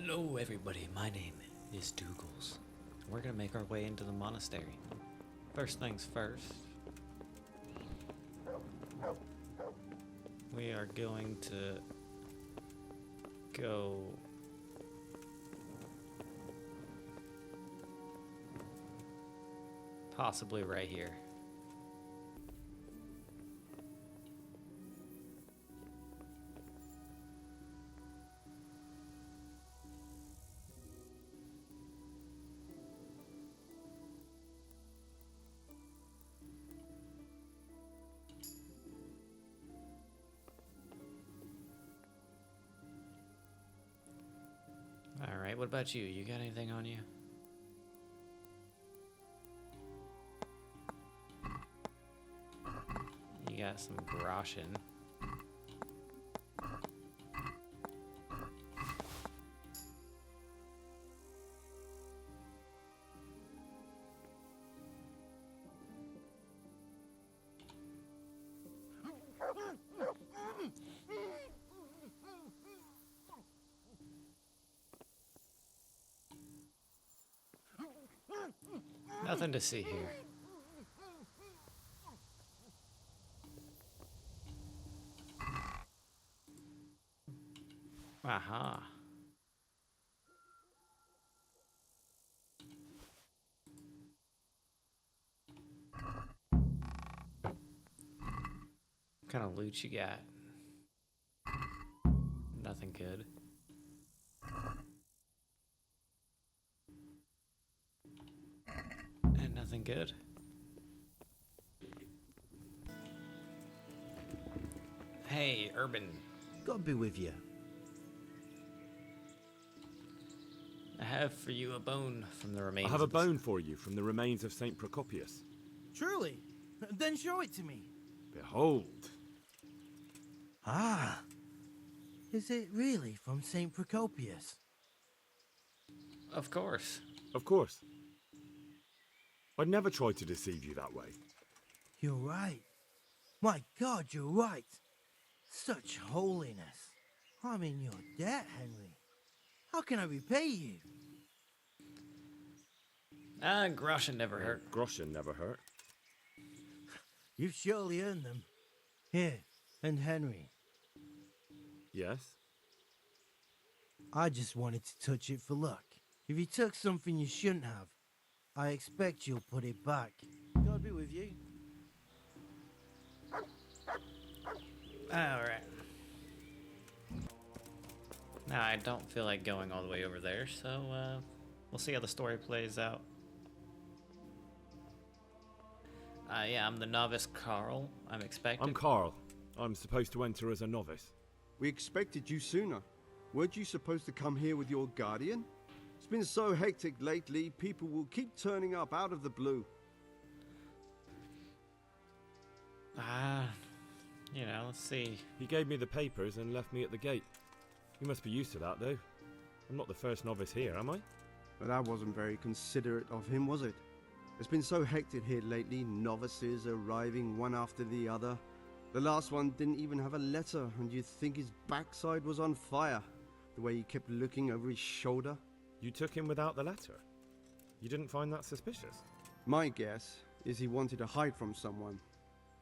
Hello everybody, my name is Dougals. We're gonna make our way into the monastery. First things first, we are going to go possibly right here. Alright, what about you? You got anything on you? You got some groschen. Nothing to see here. Aha. What kind of loot you got? Nothing good. And nothing good. Hey, Urban. God be with you. I have for you a bone from the remains. I have a of the bone for you from the remains of Saint Procopius. Truly? Then show it to me. Behold. Ah. Is it really from Saint Procopius? Of course. Of course. I'd never try to deceive you that way. You're right. My God, you're right. Such holiness. I'm in your debt, Henry. How can I repay you? Groschen never hurt. Groschen never hurt. You've surely earned them. Here, and Henry. Yes? I just wanted to touch it for luck. If you took something you shouldn't have, I expect you'll put it back. God be with you. Alright. Now, I don't feel like going all the way over there, so we'll see how the story plays out. Yeah, I'm the novice Carl. I'm expected. I'm Carl. I'm supposed to enter as a novice. We expected you sooner. Weren't you supposed to come here with your guardian? It's been so hectic lately, people will keep turning up out of the blue. You know, let's see. He gave me the papers and left me at the gate. You must be used to that, though. I'm not the first novice here, am I? But that wasn't very considerate of him, was it? It's been so hectic here lately, novices arriving one after the other. The last one didn't even have a letter, and you'd think his backside was on fire, the way he kept looking over his shoulder. You took him without the letter. You didn't find that suspicious? My guess is he wanted to hide from someone.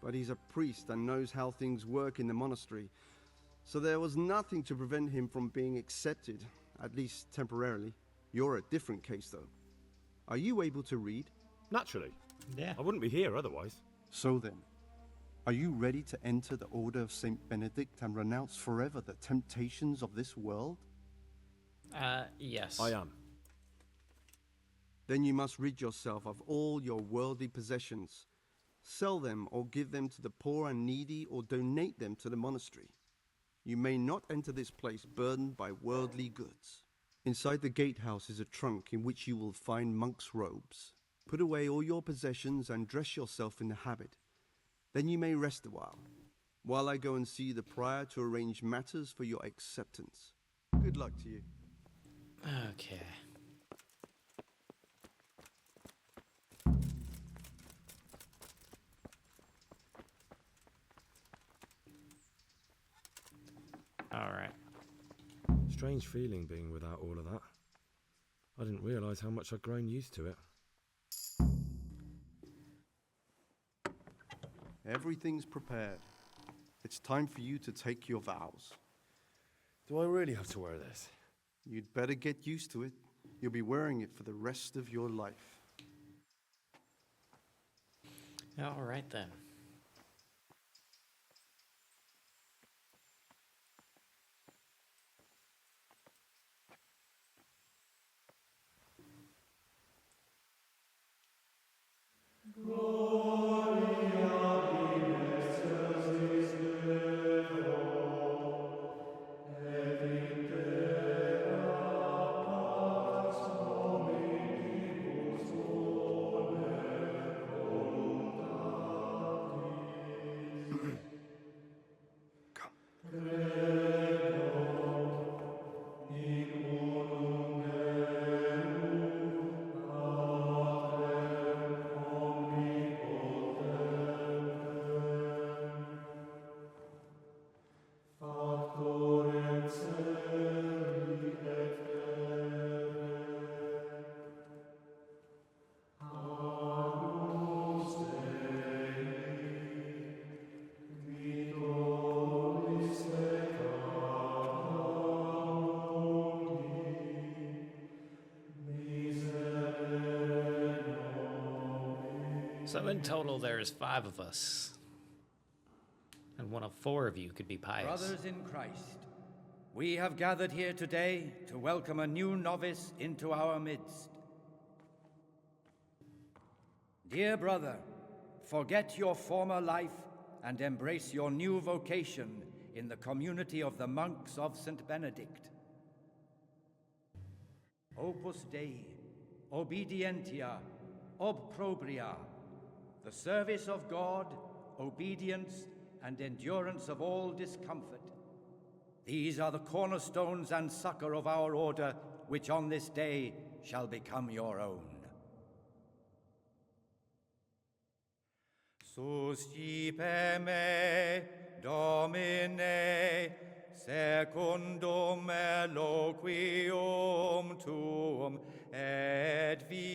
But he's a priest and knows how things work in the monastery, so there was nothing to prevent him from being accepted, at least temporarily. You're a different case, though. Are you able to read? Naturally. Yeah. I wouldn't be here otherwise. So then, are you ready to enter the Order of Saint Benedict and renounce forever the temptations of this world? Yes. I am. Then you must rid yourself of all your worldly possessions. Sell them or give them to the poor and needy or donate them to the monastery. You may not enter this place burdened by worldly goods. Inside the gatehouse is a trunk in which you will find monk's robes. Put away all your possessions and dress yourself in the habit. Then you may rest a while I go and see the prior to arrange matters for your acceptance. Good luck to you. Okay. Alright. Strange feeling being without all of that. I didn't realise how much I'd grown used to it. Everything's prepared. It's time for you to take your vows. Do I really have to wear this? You'd better get used to it. You'll be wearing it for the rest of your life. All right then. So in total, there's 5 of us. And one of 4 of you could be pious. Brothers in Christ, we have gathered here today to welcome a new novice into our midst. Dear brother, forget your former life and embrace your new vocation in the community of the monks of St. Benedict. Opus Dei, obedientia, obprobria, the service of God, obedience, and endurance of all discomfort. These are the cornerstones and succor of our order, which on this day shall become your own. Suscipe me, Domine, secundum eloquium tuum, et vivam,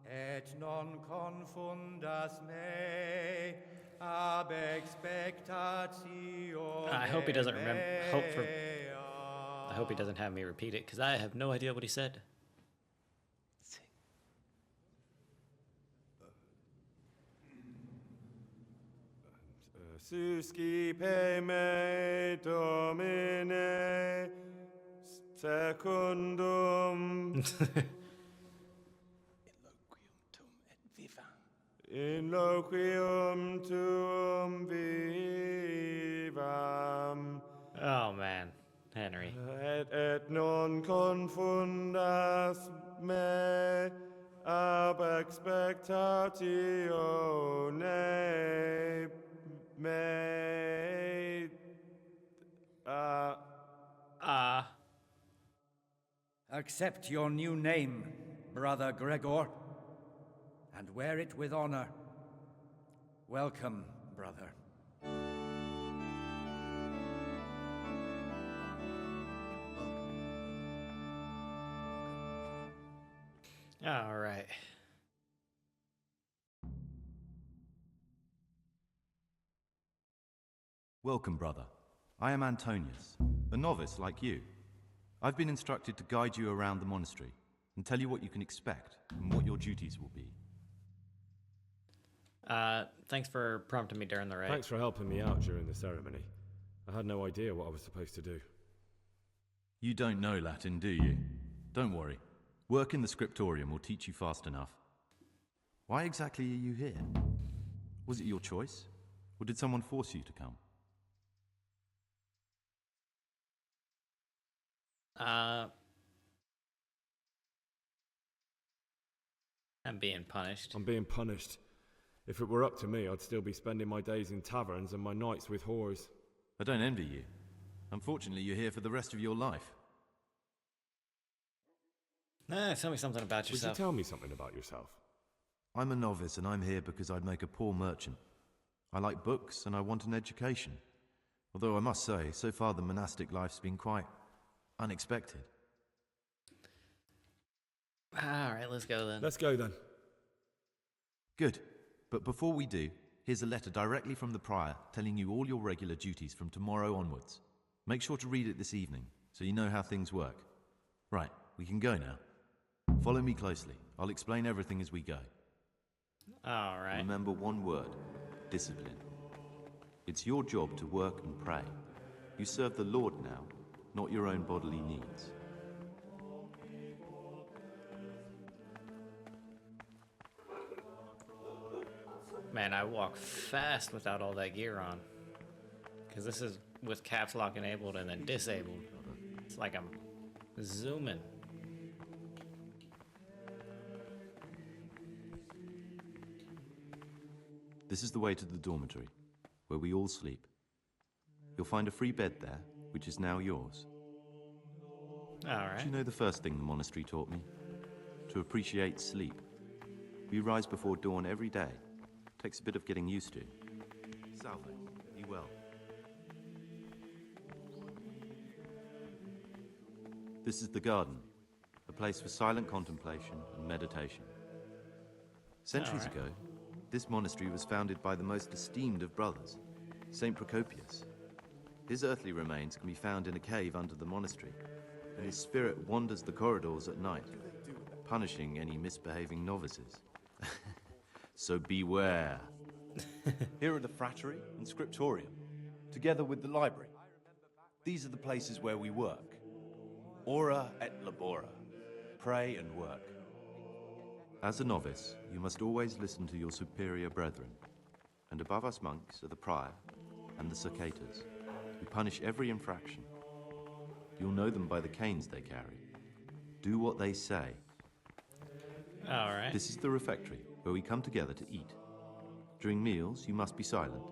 et non confundas me ab expectatio. I hope he doesn't remember. I hope he doesn't have me repeat it, because I have no idea what he said. Suscipe me, Domine, secundum in loquium tuum vivam. Oh man, Henry. Et non confundas me ab expectatione me. Accept your new name, Brother Gregor, and wear it with honor. Welcome, brother. All right. Welcome, brother. I am Antonius, a novice like you. I've been instructed to guide you around the monastery and tell you what you can expect and what your duties will be. Thanks for prompting me during the rite. Thanks for helping me out during the ceremony. I had no idea what I was supposed to do. You don't know Latin, do you? Don't worry. Work in the scriptorium will teach you fast enough. Why exactly are you here? Was it your choice? Or did someone force you to come? I'm being punished. I'm being punished. If it were up to me, I'd still be spending my days in taverns and my nights with whores. I don't envy you. Unfortunately, you're here for the rest of your life. Tell me something about Would yourself. you tell me something about yourself? I'm a novice and I'm here because I'd make a poor merchant. I like books and I want an education. Although I must say, so far the monastic life's been quite Unexpected. Alright, let's go then. Let's go then. Good. But before we do, here's a letter directly from the prior telling you all your regular duties from tomorrow onwards. Make sure to read it this evening, so you know how things work. Right, we can go now. Follow me closely. I'll explain everything as we go. Alright. Remember one word: discipline. It's your job to work and pray. You serve the Lord now, not your own bodily needs. Man, I walk fast without all that gear on. Because this is with caps lock enabled and then disabled. It's like I'm zooming. This is the way to the dormitory, where we all sleep. You'll find a free bed there, which is now yours. Alright. Do you know the first thing the monastery taught me? To appreciate sleep. We rise before dawn every day. Takes a bit of getting used to. Salve, be well. This is the garden, a place for silent contemplation and meditation. Centuries ago, this monastery was founded by the most esteemed of brothers, Saint Procopius. His earthly remains can be found in a cave under the monastery, and his spirit wanders the corridors at night, punishing any misbehaving novices. So beware. Here are the frattery and scriptorium, together with the library. These are the places where we work. Ora et labora. Pray and work. As a novice, you must always listen to your superior brethren, and above us monks are the prior and the circators, who punish every infraction. You'll know them by the canes they carry. Do what they say. Alright. This is the refectory, where we come together to eat. During meals, you must be silent.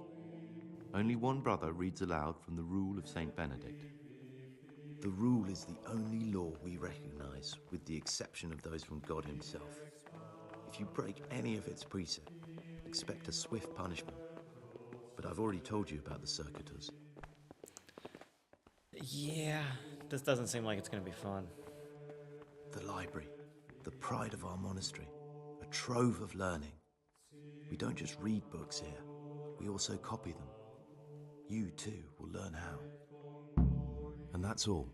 Only one brother reads aloud from the Rule of Saint Benedict. The rule is the only law we recognize, with the exception of those from God himself. If you break any of its precepts, expect a swift punishment. But I've already told you about the circuitous. Yeah, this doesn't seem like it's gonna be fun. The library, the pride of our monastery, a trove of learning. We don't just read books here, we also copy them. You too will learn how. And that's all.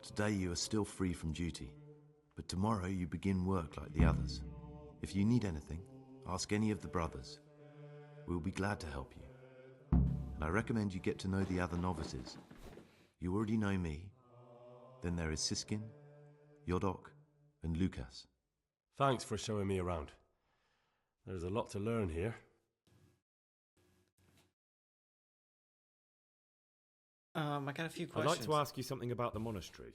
Today you are still free from duty, but tomorrow you begin work like the others. If you need anything, ask any of the brothers. We'll be glad to help you. And I recommend you get to know the other novices. You already know me. Then there is Siskin, Yodok, and Lucas. Thanks for showing me around. There's a lot to learn here. I got a few I'd questions. like to ask you something about the monastery.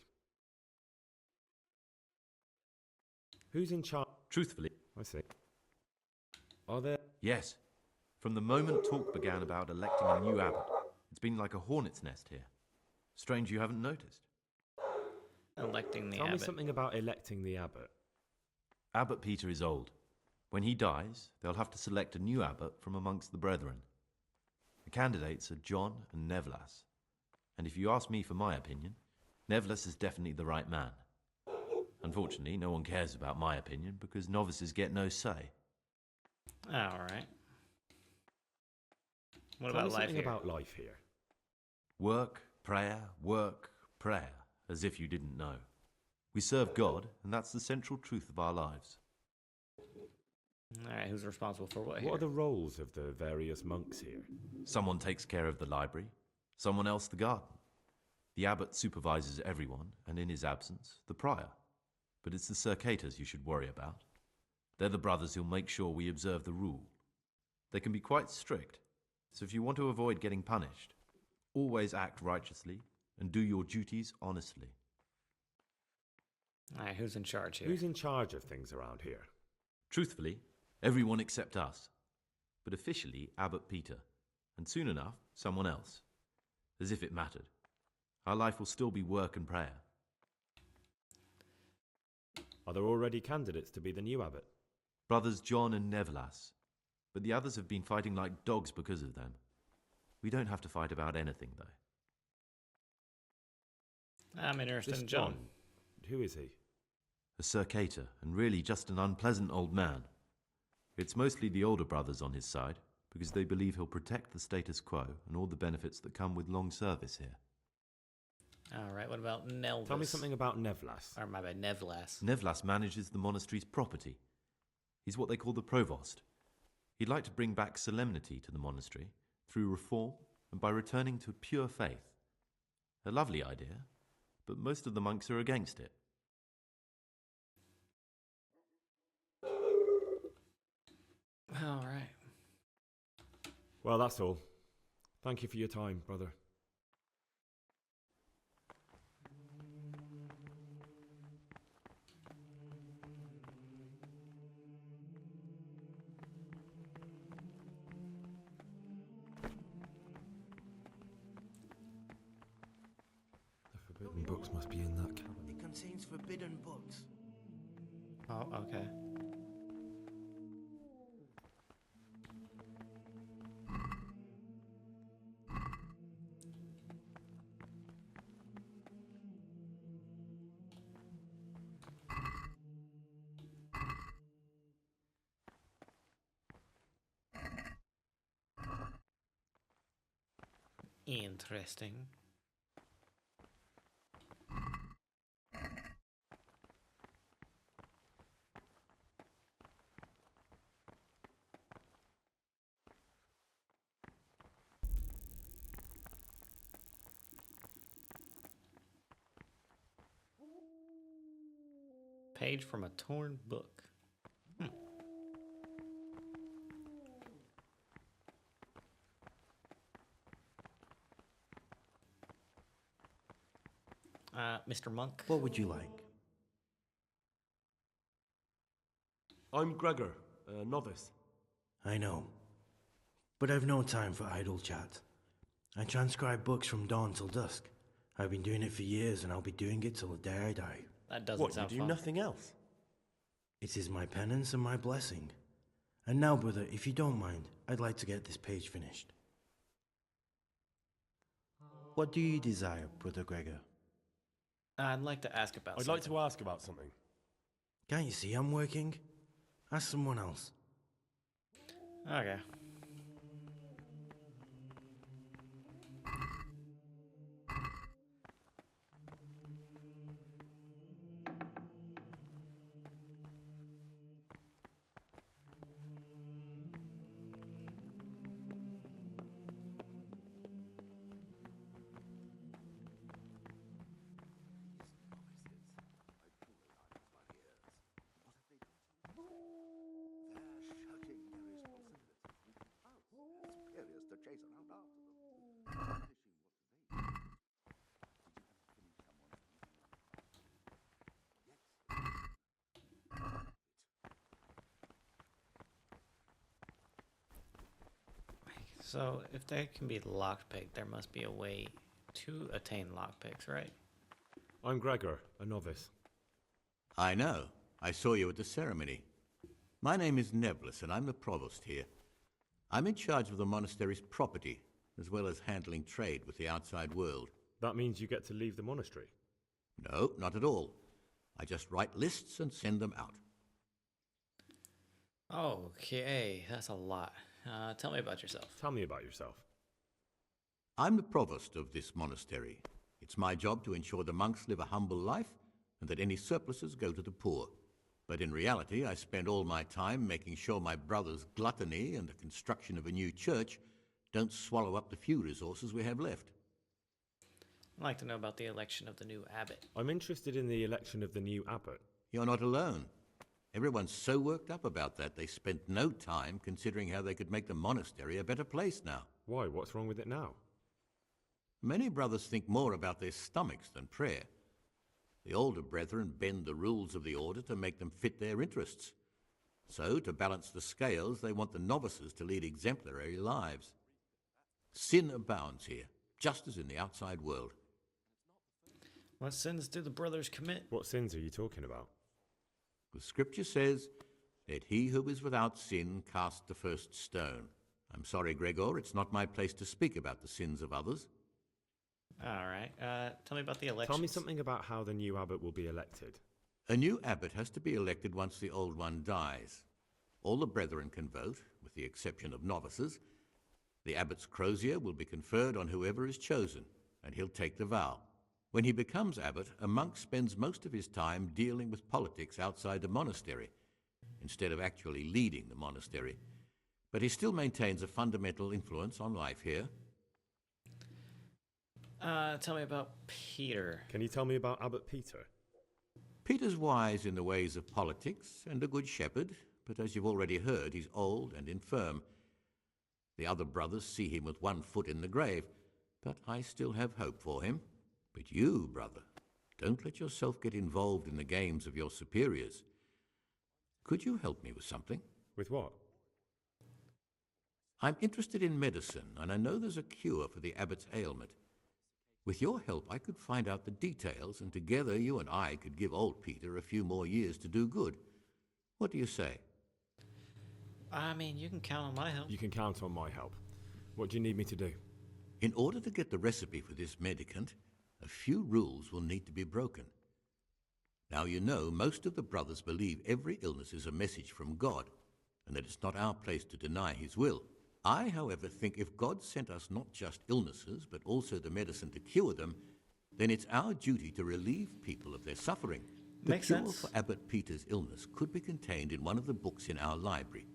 Who's in charge? Truthfully, I see. Are there... yes. From the moment talk began about electing a new abbot, it's been like a hornet's nest here. Strange you haven't noticed. Electing the Tell me abbot. something about electing the abbot. Abbot Peter is old. When he dies, they'll have to select a new abbot from amongst the brethren. The candidates are John and Nevlas. And if you ask me for my opinion, Nevlas is definitely the right man. Unfortunately, no one cares about my opinion because novices get no say. Alright. What Tell about me life something here? about life here. Work, prayer, as if you didn't know. We serve God, and that's the central truth of our lives. Alright, who's responsible for what here? What are the roles of the various monks here? Someone takes care of the library, someone else the garden. The abbot supervises everyone, and in his absence, the prior. But it's the circators you should worry about. They're the brothers who'll make sure we observe the rule. They can be quite strict, so if you want to avoid getting punished, always act righteously and do your duties honestly. Alright, who's in charge here? Who's in charge of things around here? Truthfully, everyone except us. But officially, Abbot Peter. And soon enough, someone else. As if it mattered. Our life will still be work and prayer. Are there already candidates to be the new abbot? Brothers John and Nevlas. But the others have been fighting like dogs because of them. We don't have to fight about anything, though. I'm interested This in John. Who is he? A Circator, and really just an unpleasant old man. It's mostly the older brothers on his side, because they believe he'll protect the status quo and all the benefits that come with long service here. Alright, what about Nelvis? Tell me something about Nevlas. Or my bad, Nevlas. Nevlas manages the monastery's property. He's what they call the provost. He'd like to bring back solemnity to the monastery through reform and by returning to pure faith. A lovely idea, but most of the monks are against it. Alright. Well, that's all. Thank you for your time, brother. The forbidden books must be in that cabinet. It contains forbidden books. Oh, okay. Interesting. Page from a torn book. Mr. Monk? What would you like? I'm Gregor, a novice. I know. But I've no time for idle chat. I transcribe books from dawn till dusk. I've been doing it for years and I'll be doing it till the day I die. That doesn't sound fun. Nothing else? It is my penance and my blessing. And now, brother, if you don't mind, I'd like to get this page finished. What do you desire, Brother Gregor? I'd like to ask about I'd something. like to ask about something. Can't you see I'm working? Ask someone else. Okay. Pious to chase around after them. So, if they can be lockpicked, there must be a way to attain lockpicks, right? I'm Gregor, a novice. I know. I saw you at the ceremony. My name is Nevlis, and I'm the provost here. I'm in charge of the monastery's property, as well as handling trade with the outside world. That means you get to leave the monastery? No, not at all. I just write lists and send them out. Okay, that's a lot. Tell me about yourself. Tell me about yourself. I'm the provost of this monastery. It's my job to ensure the monks live a humble life and that any surpluses go to the poor. But in reality, I spend all my time making sure my brother's gluttony and the construction of a new church don't swallow up the few resources we have left. I'd like to know about the election of the new abbot. I'm interested in the election of the new abbot. You're not alone. Everyone's so worked up about that they spent no time considering how they could make the monastery a better place now. Why? What's wrong with it now? Many brothers think more about their stomachs than prayer. The older brethren bend the rules of the order to make them fit their interests. So, to balance the scales, they want the novices to lead exemplary lives. Sin abounds here, just as in the outside world. What sins do the brothers commit? What sins are you talking about? The scripture says, "Let he who is without sin cast the first stone." I'm sorry, Gregor, it's not my place to speak about the sins of others. All right. Tell me about the election. Tell me something about how the new abbot will be elected. A new abbot has to be elected once the old one dies. All the brethren can vote, with the exception of novices. The abbot's crozier will be conferred on whoever is chosen, and he'll take the vow. When he becomes abbot, a monk spends most of his time dealing with politics outside the monastery, instead of actually leading the monastery. But he still maintains a fundamental influence on life here. Tell me about Peter. Can you tell me about Abbot Peter? Peter's wise in the ways of politics and a good shepherd, but as you've already heard, he's old and infirm. The other brothers see him with one foot in the grave, but I still have hope for him. But you, brother, don't let yourself get involved in the games of your superiors. Could you help me with something? With what? I'm interested in medicine, and I know there's a cure for the abbot's ailment. With your help, I could find out the details, and together you and I could give old Peter a few more years to do good. What do you say? I mean, you can count on my help. You can count on my help. What do you need me to do? In order to get the recipe for this medicament, a few rules will need to be broken. Now you know most of the brothers believe every illness is a message from God, and that it's not our place to deny his will. I, however, think if God sent us not just illnesses, but also the medicine to cure them, then it's our duty to relieve people of their suffering. Makes the cure sense. for Abbot Peter's illness could be contained in one of the books in our library,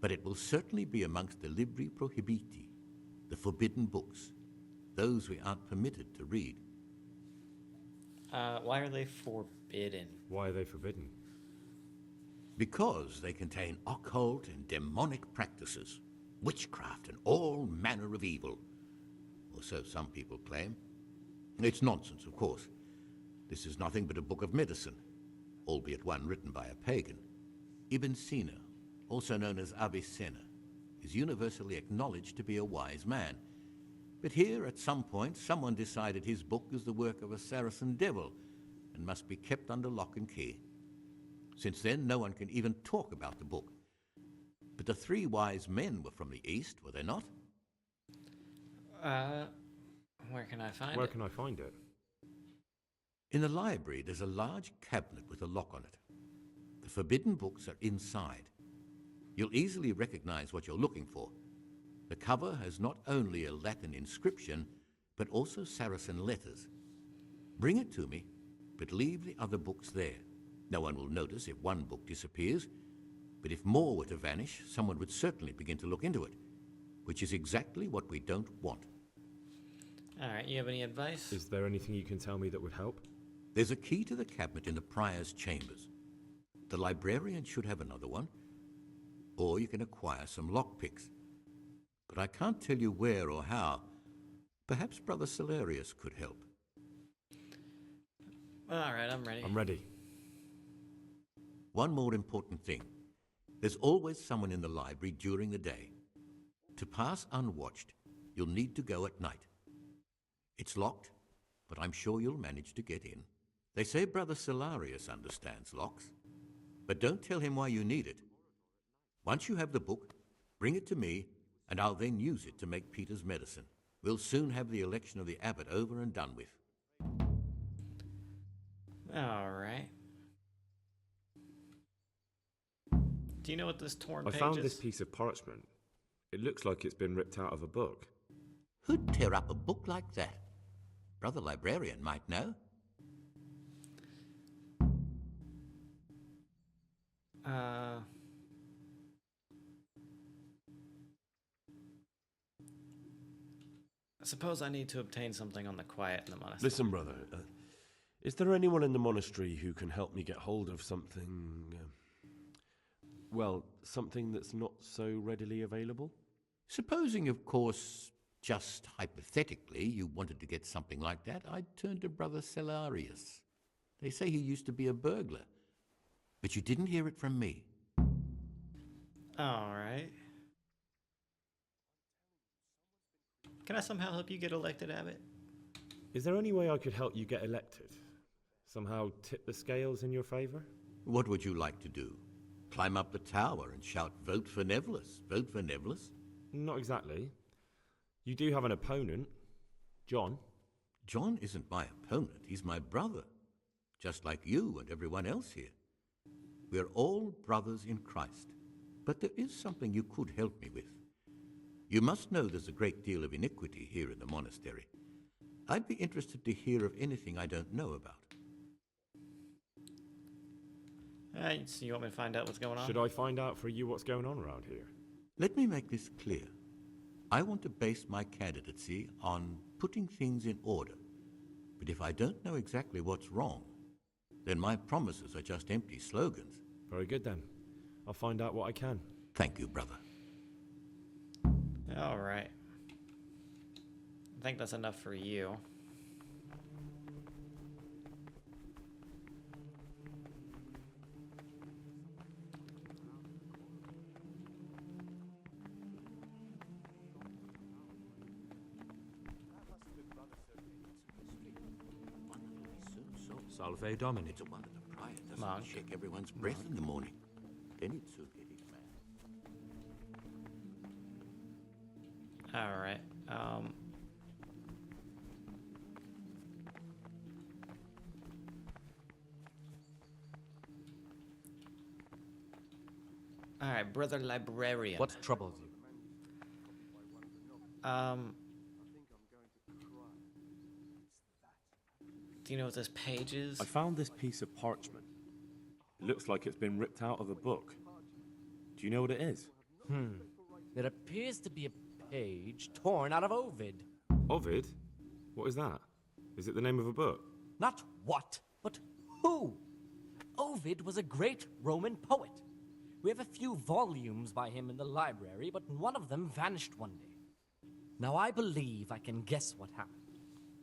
but it will certainly be amongst the libri prohibiti, the forbidden books, those we aren't permitted to read. Why are they forbidden? Why are they forbidden? Because they contain occult and demonic practices, witchcraft and all manner of evil. Or so some people claim. It's nonsense, of course. This is nothing but a book of medicine, albeit one written by a pagan. Ibn Sina, also known as Avicenna, is universally acknowledged to be a wise man. But here, at some point, someone decided his book is the work of a Saracen devil and must be kept under lock and key. Since then, no one can even talk about the book. But the three wise men were from the East, were they not? Where can I find it? Where can I find it? In the library, there's a large cabinet with a lock on it. The forbidden books are inside. You'll easily recognize what you're looking for. The cover has not only a Latin inscription, but also Saracen letters. Bring it to me, but leave the other books there. No one will notice if one book disappears, but if more were to vanish, someone would certainly begin to look into it, which is exactly what we don't want. All right, you have any advice? Is there anything you can tell me that would help? There's a key to the cabinet in the prior's chambers. The librarian should have another one, or you can acquire some lockpicks. But I can't tell you where or how. Perhaps Brother Celarius could help. All right, I'm ready. I'm ready. One more important thing. There's always someone in the library during the day. To pass unwatched, you'll need to go at night. It's locked, but I'm sure you'll manage to get in. They say Brother Celarius understands locks, but don't tell him why you need it. Once you have the book, bring it to me, and I'll then use it to make Peter's medicine. We'll soon have the election of the abbot over and done with. All right. Do you know what this torn I page found is? this piece of parchment. It looks like it's been ripped out of a book. Who'd tear up a book like that? Brother Librarian might know. I suppose I need to obtain something on the quiet in the monastery. Listen, brother, is there anyone in the monastery who can help me get hold of something, well, something that's not so readily available? Supposing, of course, just hypothetically, you wanted to get something like that, I'd turn to Brother Celarius. They say he used to be a burglar, but you didn't hear it from me. All right. Can I somehow help you get elected, Abbot? Is there any way I could help you get elected? Somehow tip the scales in your favour? What would you like to do? Climb up the tower and shout, "Vote for Nevlis, vote for Nevlis"? Not exactly. You do have an opponent, John. John isn't my opponent, he's my brother, just like you and everyone else here. We're all brothers in Christ. But there is something you could help me with. You must know there's a great deal of iniquity here in the monastery. I'd be interested to hear of anything I don't know about. So you want me to find out what's going on? Should I find out for you what's going on around here? Let me make this clear. I want to base my candidacy on putting things in order. But if I don't know exactly what's wrong, then my promises are just empty slogans. Very good then. I'll find out what I can. Thank you, brother. All right. I think that's enough for you. Salve Domini. It's a wonder the prior doesn't Monk. shake everyone's breath in the morning. Then he'd soon get his man. All right. All right, brother librarian. What troubles you? Do you know what this page is? I found this piece of parchment. It looks like it's been ripped out of a book. Do you know what it is? It appears to be a page torn out of Ovid. Ovid? What is that? Is it the name of a book? Not what, but who? Ovid was a great Roman poet. We have a few volumes by him in the library, but one of them vanished one day. Now I believe I can guess what happened.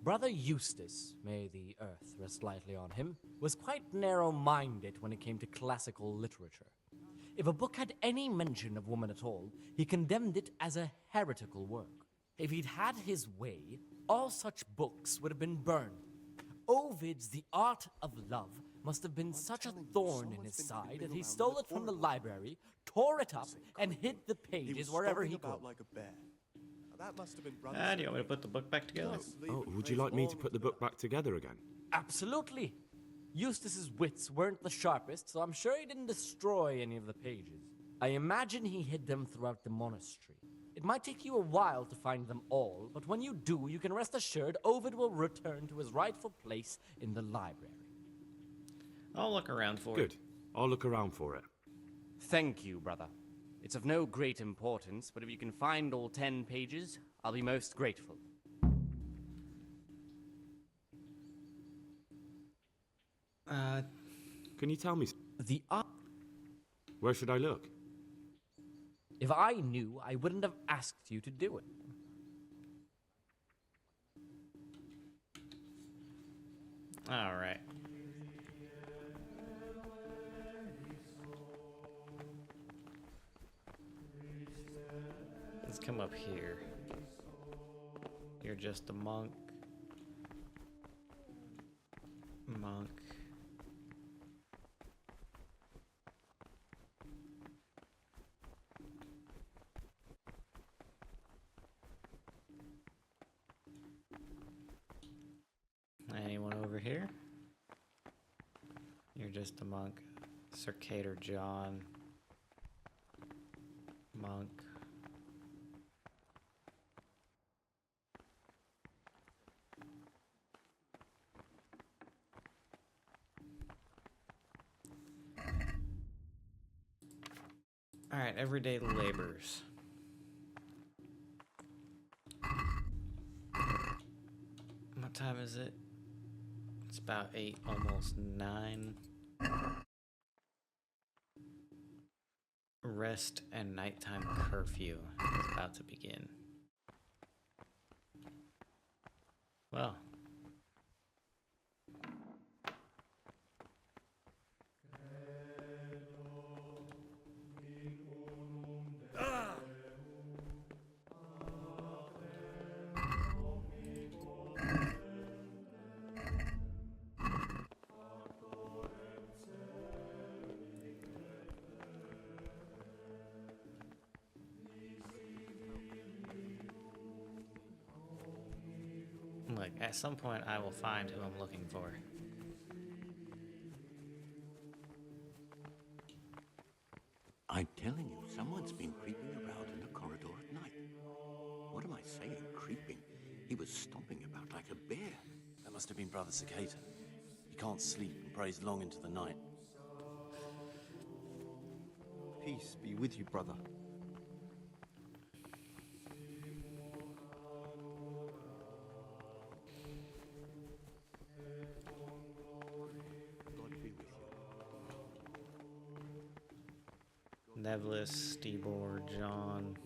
Brother Eustace, may the earth rest lightly on him, was quite narrow-minded when it came to classical literature. If a book had any mention of woman at all, he condemned it as a heretical work. If he'd had his way, all such books would have been burned. Ovid's The Art of Love must have been such a thorn in his side that he stole it from the library, tore it up, and hid the pages wherever he could. Like a bear. That must have been Do you want me to put the book back together? Oh, would you like me to put the book back together again? Absolutely. Eustace's wits weren't the sharpest, so I'm sure he didn't destroy any of the pages. I imagine he hid them throughout the monastery. It might take you a while to find them all, but when you do, you can rest assured Ovid will return to his rightful place in the library. I'll look around for it. Good. I'll look around for it. Thank you, brother. It's of no great importance, but if you can find all 10 pages, I'll be most grateful. Can you tell me? Where should I look? If I knew, I wouldn't have asked you to do it. All right. Let's come up here. You're just a monk. Monk. Anyone over here? You're just a monk. Circator John. Monk. All right, everyday labors. What time is it? It's about 8, almost 9. Rest and nighttime curfew is about to begin. Well. At some point, I will find who I'm looking for. I'm telling you, someone's been creeping around in the corridor at night. What am I saying, creeping? He was stomping about like a bear. That must have been Brother Cicada. He can't sleep and prays long into the night. Peace be with you, brother. God be with you. Nevlis, Stebor, John.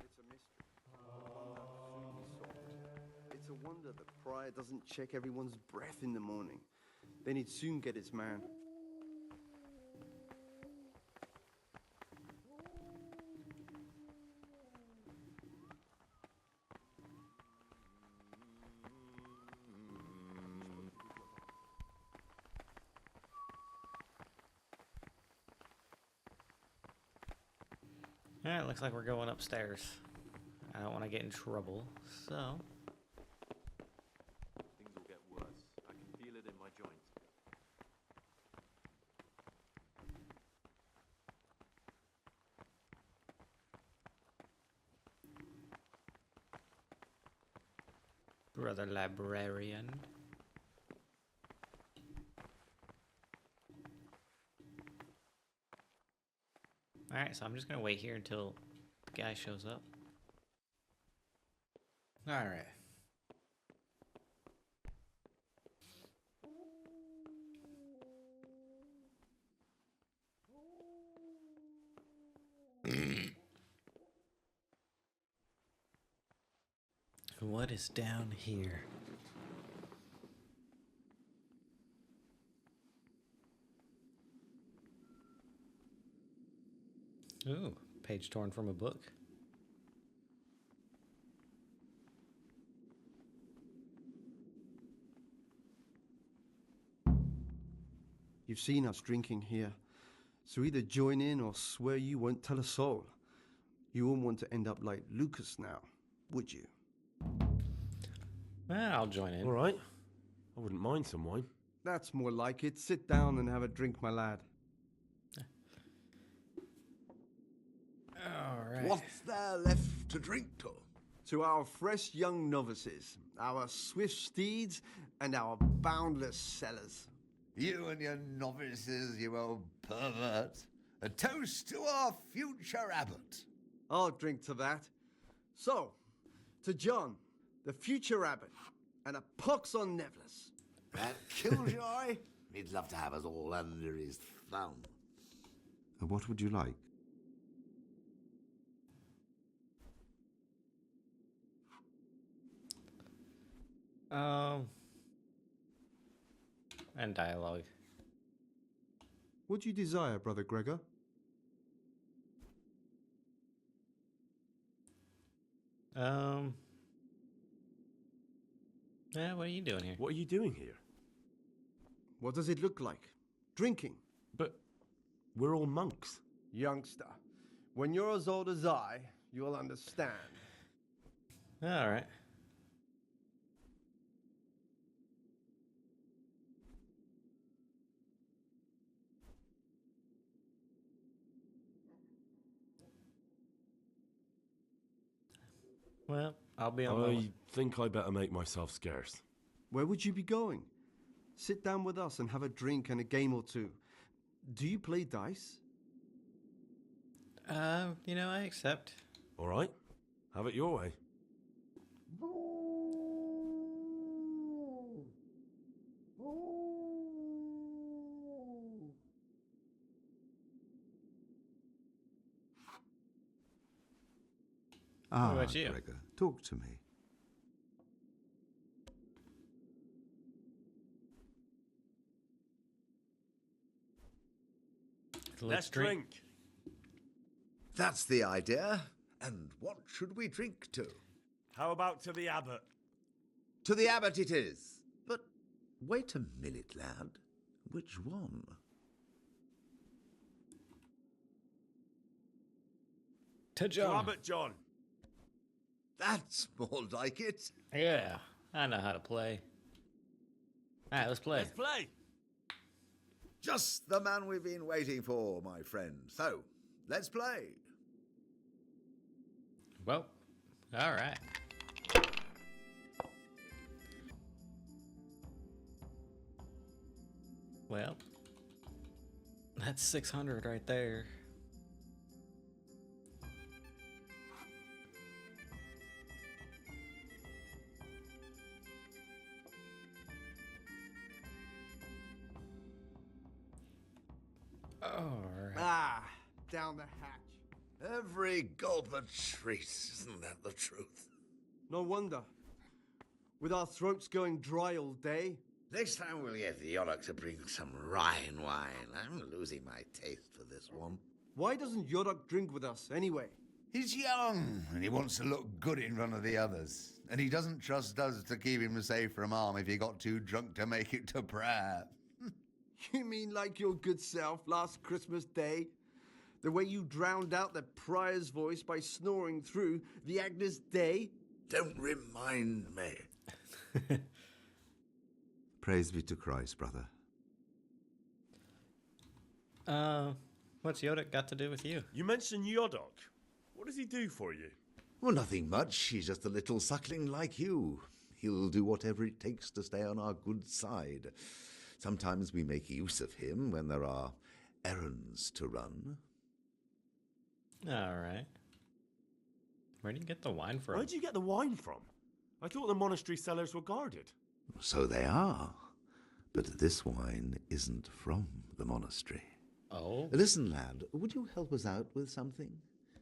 It's a mystery. One that soon be solved. It's a wonder the prior doesn't check everyone's breath in the morning. Then he'd soon get his man. Alright, looks like we're going upstairs. I don't want to get in trouble, so... Things will get worse. I can feel it in my joints. Brother Librarian. Alright, so I'm just gonna wait here until the guy shows up. Alright. What is down here? Ooh, page torn from a book. You've seen us drinking here, so either join in or swear you won't tell a soul. You won't want to end up like Lucas now, would you? Well, I'll join in. All right. I wouldn't mind some wine. That's more like it. Sit down and have a drink, my lad. Alright. What's there left to drink to? To our fresh young novices, our swift steeds, and our boundless cellars. You and your novices, you old pervert. A toast to our future abbot. I'll drink to that. So, to John, the future abbot, and a pox on Nevlis. That killjoy? He'd love to have us all under his thumb. What would you like? And dialogue. What do you desire, Brother Gregor? Yeah, what are you doing here? What are you doing here? What does it look like? Drinking. But we're all monks. Youngster, when you're as old as I, you'll understand. Alright. Well, I'll be on my way. I think I better make myself scarce. Where would you be going? Sit down with us and have a drink and a game or two. Do you play dice? You know, I accept. All right. Have it your way. Ah, about you? Gregor, talk to me. Let's drink. That's the idea. And what should we drink to? How about to the abbot? To the abbot it is. But wait a minute, lad. Which one? To John. Grab it, John. That's more like it. Yeah, I know how to play. Alright, let's play. Let's play. Just the man we've been waiting for, my friend. So, let's play. Well, alright. Well, that's 600 right there. Alright. Ah, down the hatch. Every gulp a treat, isn't that the truth? No wonder. With our throats going dry all day. Next time we'll get the Yorick to bring some Rhine wine. I'm losing my taste for this one. Why doesn't Yorick drink with us anyway? He's young, and he wants to look good in front of the others. And he doesn't trust us to keep him safe from harm if he got too drunk to make it to prayer. You mean like your good self last Christmas Day? The way you drowned out the prior's voice by snoring through the Agnus Dei? Don't remind me. Praise be to Christ, brother. What's Yoda got to do with you? You mentioned Yodok. What does he do for you? Well, nothing much. He's just a little suckling like you. He'll do whatever it takes to stay on our good side. Sometimes we make use of him when there are errands to run. Alright. Where do you get the wine from? Where'd you get the wine from? I thought the monastery cellars were guarded. So they are. But this wine isn't from the monastery. Oh? Listen, lad, would you help us out with something?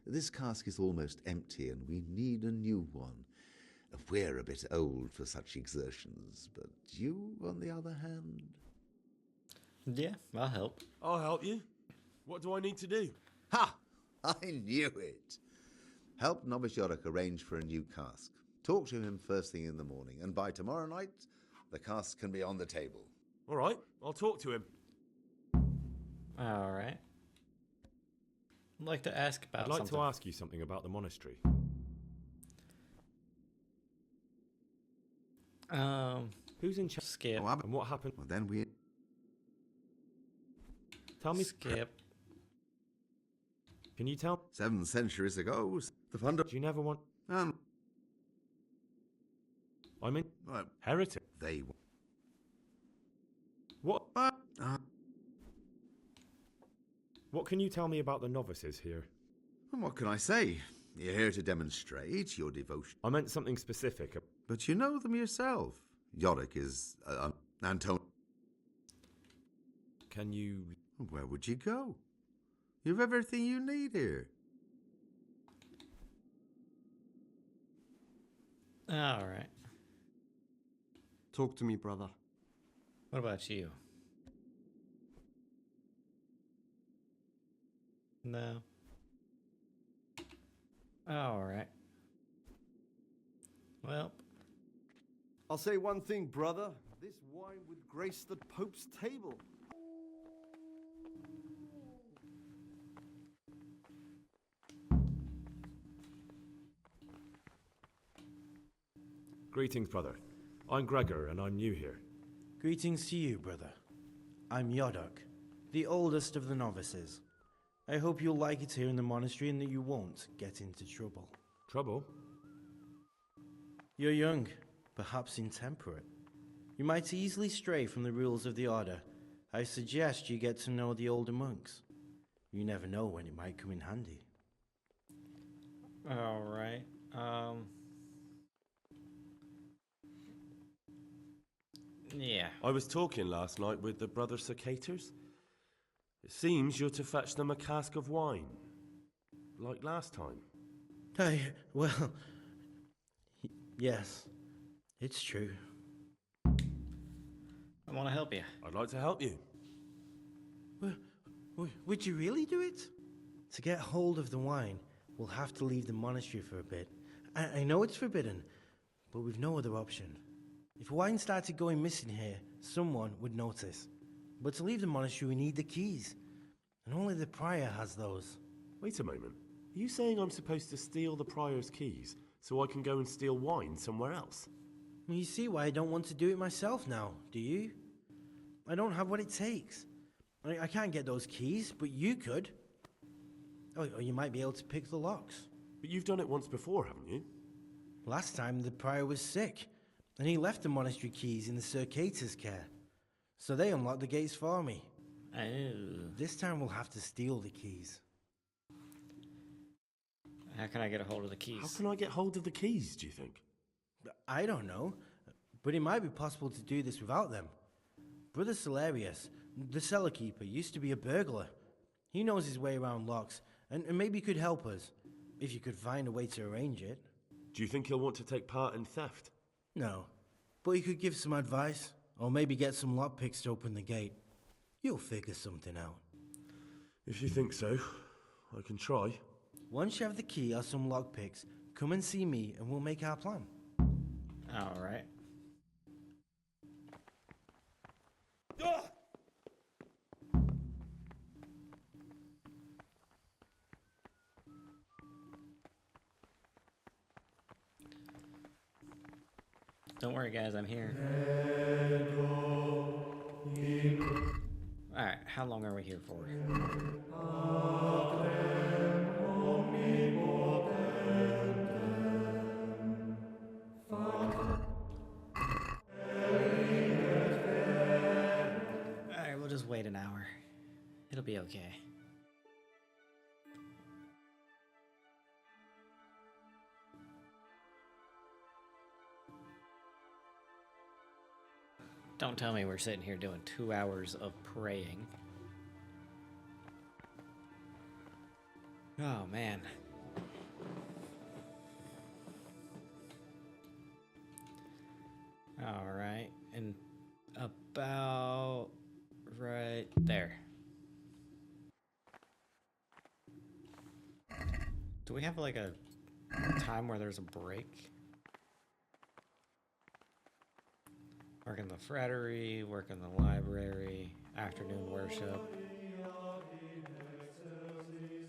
This cask is almost empty and we need a new one. We're a bit old for such exertions, but you, on the other hand... Yeah, I'll help. I'll help you. What do I need to do? Ha! I knew it. Help Novice Yorick arrange for a new cask. Talk to him first thing in the morning, and by tomorrow night, the cask can be on the table. All right, I'll talk to him. All right. I'd like to ask about I'd like something. to ask you something about the monastery. Who's in charge? Skip. And what happened? Well, then we... Tell me. Skip. Can you tell? 7 centuries ago, the fund... Do you never want... I mean, well, heretic. they... What? What can you tell me about the novices here? What can I say? You're here to demonstrate your devotion. I meant something specific. But you know them yourself. Yorick is... Anton... Can you... Where would you go? You've everything you need here. All right. Talk to me, brother. What about you? No. All right. Well, I'll say one thing, brother. This wine would grace the Pope's table. Greetings, brother. I'm Gregor, and I'm new here. Greetings to you, brother. I'm Yodok, the oldest of the novices. I hope you'll like it here in the monastery and that you won't get into trouble. Trouble? You're young, perhaps intemperate. You might easily stray from the rules of the order. I suggest you get to know the older monks. You never know when it might come in handy. all right. Yeah. I was talking last night with the brother Cicators. It seems you're to fetch them a cask of wine, like last time. Well, yes, it's true. I want to help you. I'd like to help you. Would you really do it? To get hold of the wine, we'll have to leave the monastery for a bit. I know it's forbidden, but we've no other option. If wine started going missing here, someone would notice. But to leave the monastery, we need the keys. And only the prior has those. Wait a moment. Are you saying I'm supposed to steal the Prior's keys so I can go and steal wine somewhere else? Well, you see why I don't want to do it myself now, do you? I don't have what it takes. I can't get those keys, but you could. Oh, or you might be able to pick the locks. But you've done it once before, haven't you? Last time the prior was sick, and he left the monastery keys in the Circator's care. So they unlocked the gates for me. Oh. This time we'll have to steal the keys. How can I get a hold of the keys? How can I get hold of the keys, do you think? I don't know, but it might be possible to do this without them. Brother Celerius, the cellar keeper, used to be a burglar. He knows his way around locks, and maybe could help us, if you could find a way to arrange it. Do you think he'll want to take part in theft? No, but he could give some advice, or maybe get some lockpicks to open the gate. You'll figure something out. If you think so, I can try. Once you have the key or some lockpicks, come and see me and we'll make our plan. Alright. Don't worry, guys, I'm here. Alright, how long are we here for? Alright, we'll just wait an hour. It'll be okay. Don't tell me we're sitting here doing 2 hours of praying. Oh, man. Alright, and about right there. Do we have like a time where there's a break? Work in the frattery, work in the library, afternoon worship.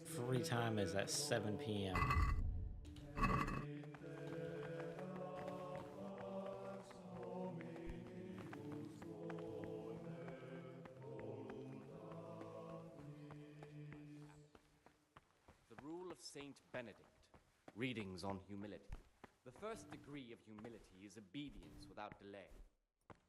Free time is at 7 p.m. The Rule of Saint Benedict. Readings on Humility. The first degree of humility is obedience without delay.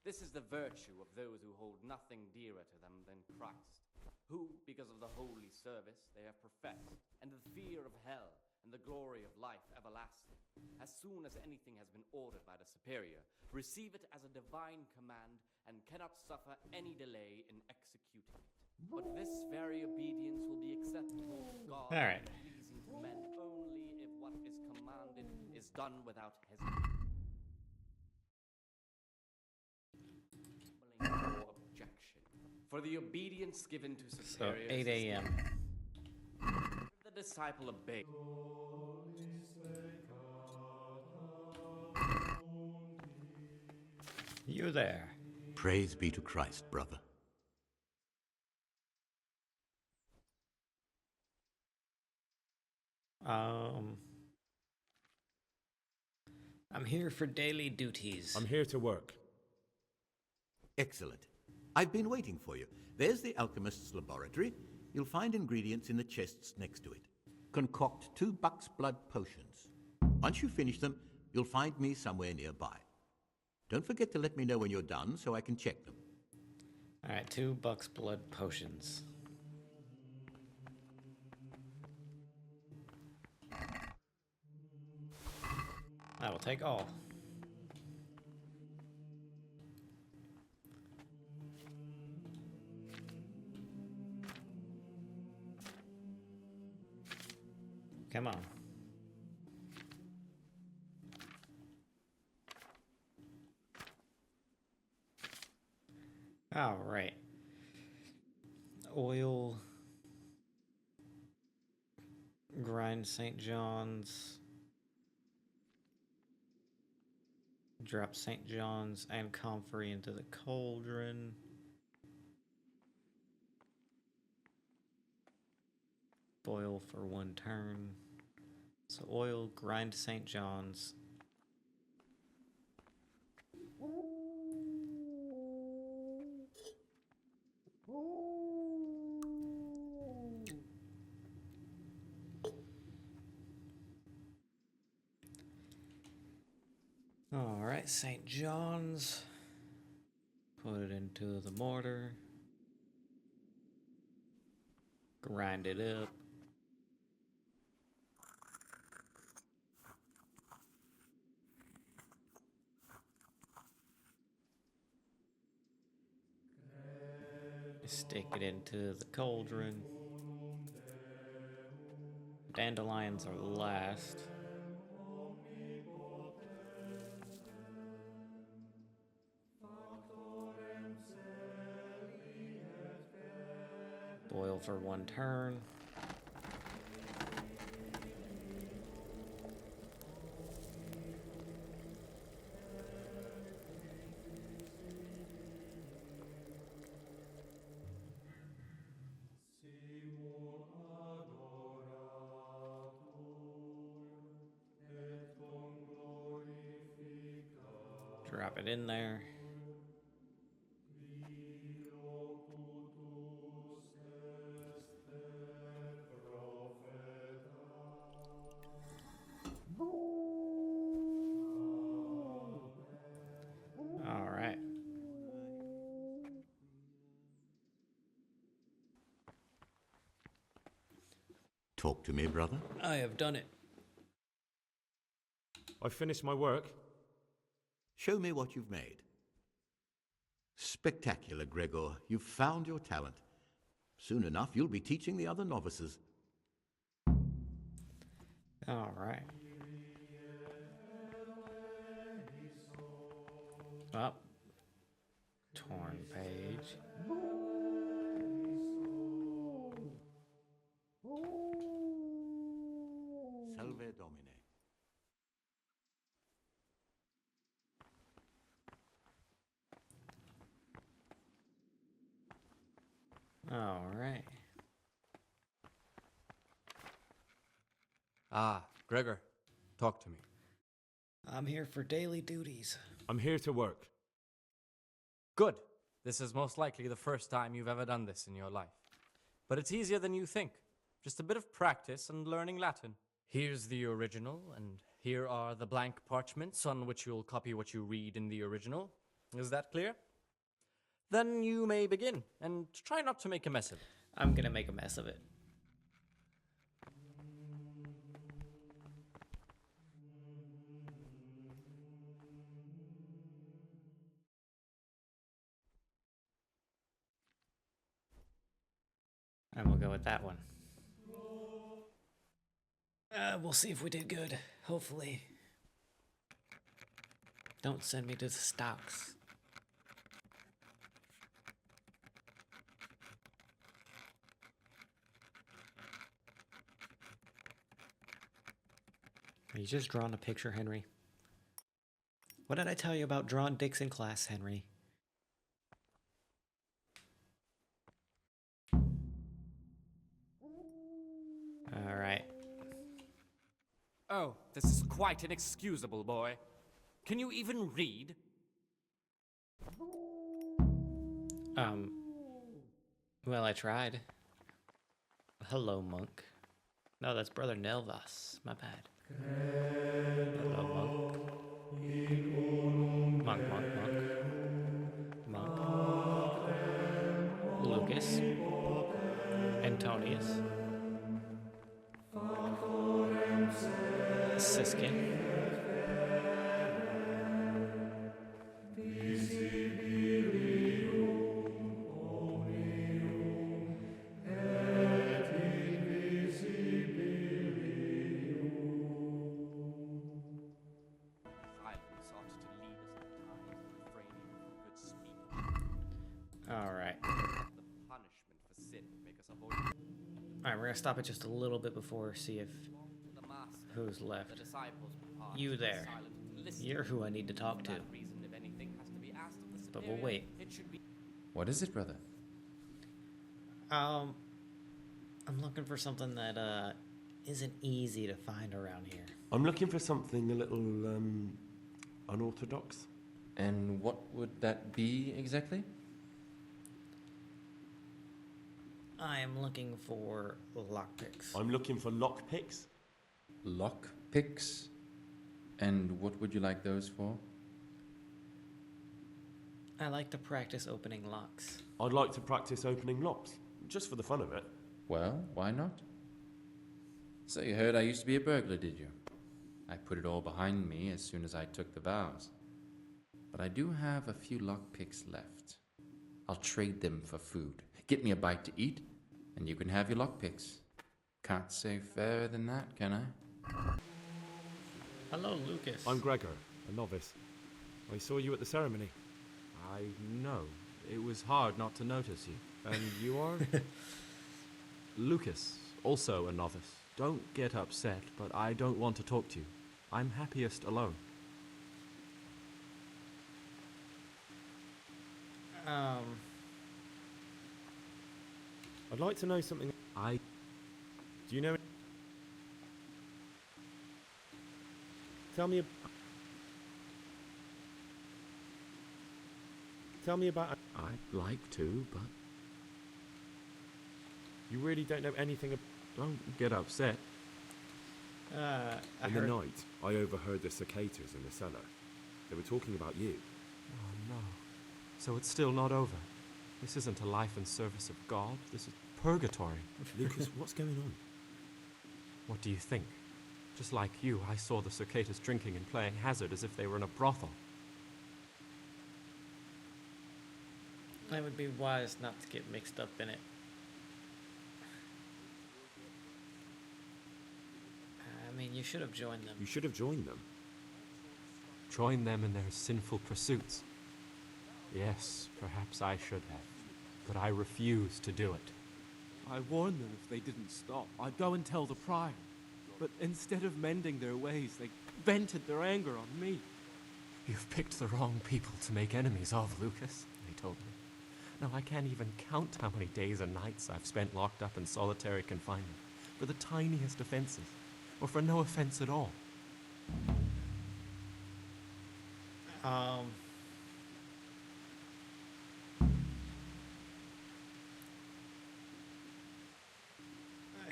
This is the virtue of those who hold nothing dearer to them than Christ, who, because of the holy service they have professed, and the fear of hell and the glory of life everlasting, as soon as anything has been ordered by the superior, receive it as a divine command and cannot suffer any delay in executing it. But this very obedience will be acceptable to God and pleasing to men only if what is commanded is done without hesitation. Objection. For the obedience given to superiors. So 8 a.m. The disciple obeyed. You there. Praise be to Christ, brother. I'm here for daily duties. I'm here to work. Excellent. I've been waiting for you. There's the alchemist's laboratory. You'll find ingredients in the chests next to it. Concoct 2 buck's blood potions. Once you finish them, you'll find me somewhere nearby. Don't forget to let me know when you're done so I can check them. Alright, 2 buck's blood potions. I will take all. Come on. All right. Oil. Grind St. John's. Drop St. John's and comfrey into the cauldron. Boil for 1 turn. So oil, grind St. John's. Alright, St. John's. Put it into the mortar. Grind it up. Stick it into the cauldron. Dandelions are last. Boil for 1 turn. Drop it in there. All right. Talk to me, brother. I have done it. I've finished my work. Show me what you've made. Spectacular, Gregor. You've found your talent. Soon enough, you'll be teaching the other novices. All right. Up. Torn page. Salve Domine. All right. Ah, Gregor, talk to me. I'm here for daily duties. I'm here to work. Good. This is most likely the first time you've ever done this in your life. But it's easier than you think. Just a bit of practice and learning Latin. Here's the original, and here are the blank parchments on which you'll copy what you read in the original. Is that clear? Then you may begin, and try not to make a mess of it. I'm gonna make a mess of it. And we'll go with that one. We'll see if we did good. Hopefully. Don't send me to the stocks. Are you just drawing a picture, Henry? What did I tell you about drawing dicks in class, Henry? All right. Oh, this is quite inexcusable, boy. Can you even read? Well, I tried. Hello, monk. No, that's Brother Nelvas. My bad. Hello, monk. Monk, monk, monk. Monk. Lucas. Antonius. Siskin. Alright. Alright, we're gonna stop it just a little bit before, see if who's left. You there. You're who I need to talk to. But we'll wait. What is it, brother? I'm looking for something that isn't easy to find around here. I'm looking for something a little unorthodox. And what would that be exactly? I am looking for lockpicks. I'm looking for lockpicks. Lockpicks? And what would you like those for? I like to practice opening locks. I'd like to practice opening locks, just for the fun of it. Well, why not? So you heard I used to be a burglar, did you? I put it all behind me as soon as I took the vows. But I do have a few lockpicks left. I'll trade them for food. Get me a bite to eat, and you can have your lockpicks. Can't say fairer than that, can I? Hello, Lucas. I'm Gregor, a novice. I saw you at the ceremony. I know. It was hard not to notice you. And you are? Lucas, also a novice. Don't get upset, but I don't want to talk to you. I'm happiest alone. I'd like to know something. Do you know? Tell me about. I'd like to, but You really don't know anything. Don't get upset. In the night, I overheard the cicadas in the cellar. They were talking about you. Oh no. So it's still not over. This isn't a life in service of God. This is purgatory. Lucas, what's going on? What do you think? Just like you, I saw the cicadas drinking and playing hazard as if they were in a brothel. It would be wise not to get mixed up in it. I mean, you should have joined them. You should have joined them. Join them in their sinful pursuits. Yes, perhaps I should have. But I refuse to do it. I warned them if they didn't stop, I'd go and tell the prior. But instead of mending their ways, they vented their anger on me. You've picked the wrong people to make enemies of, Lucas, they told me. Now, I can't even count how many days and nights I've spent locked up in solitary confinement for the tiniest offenses, or for no offense at all.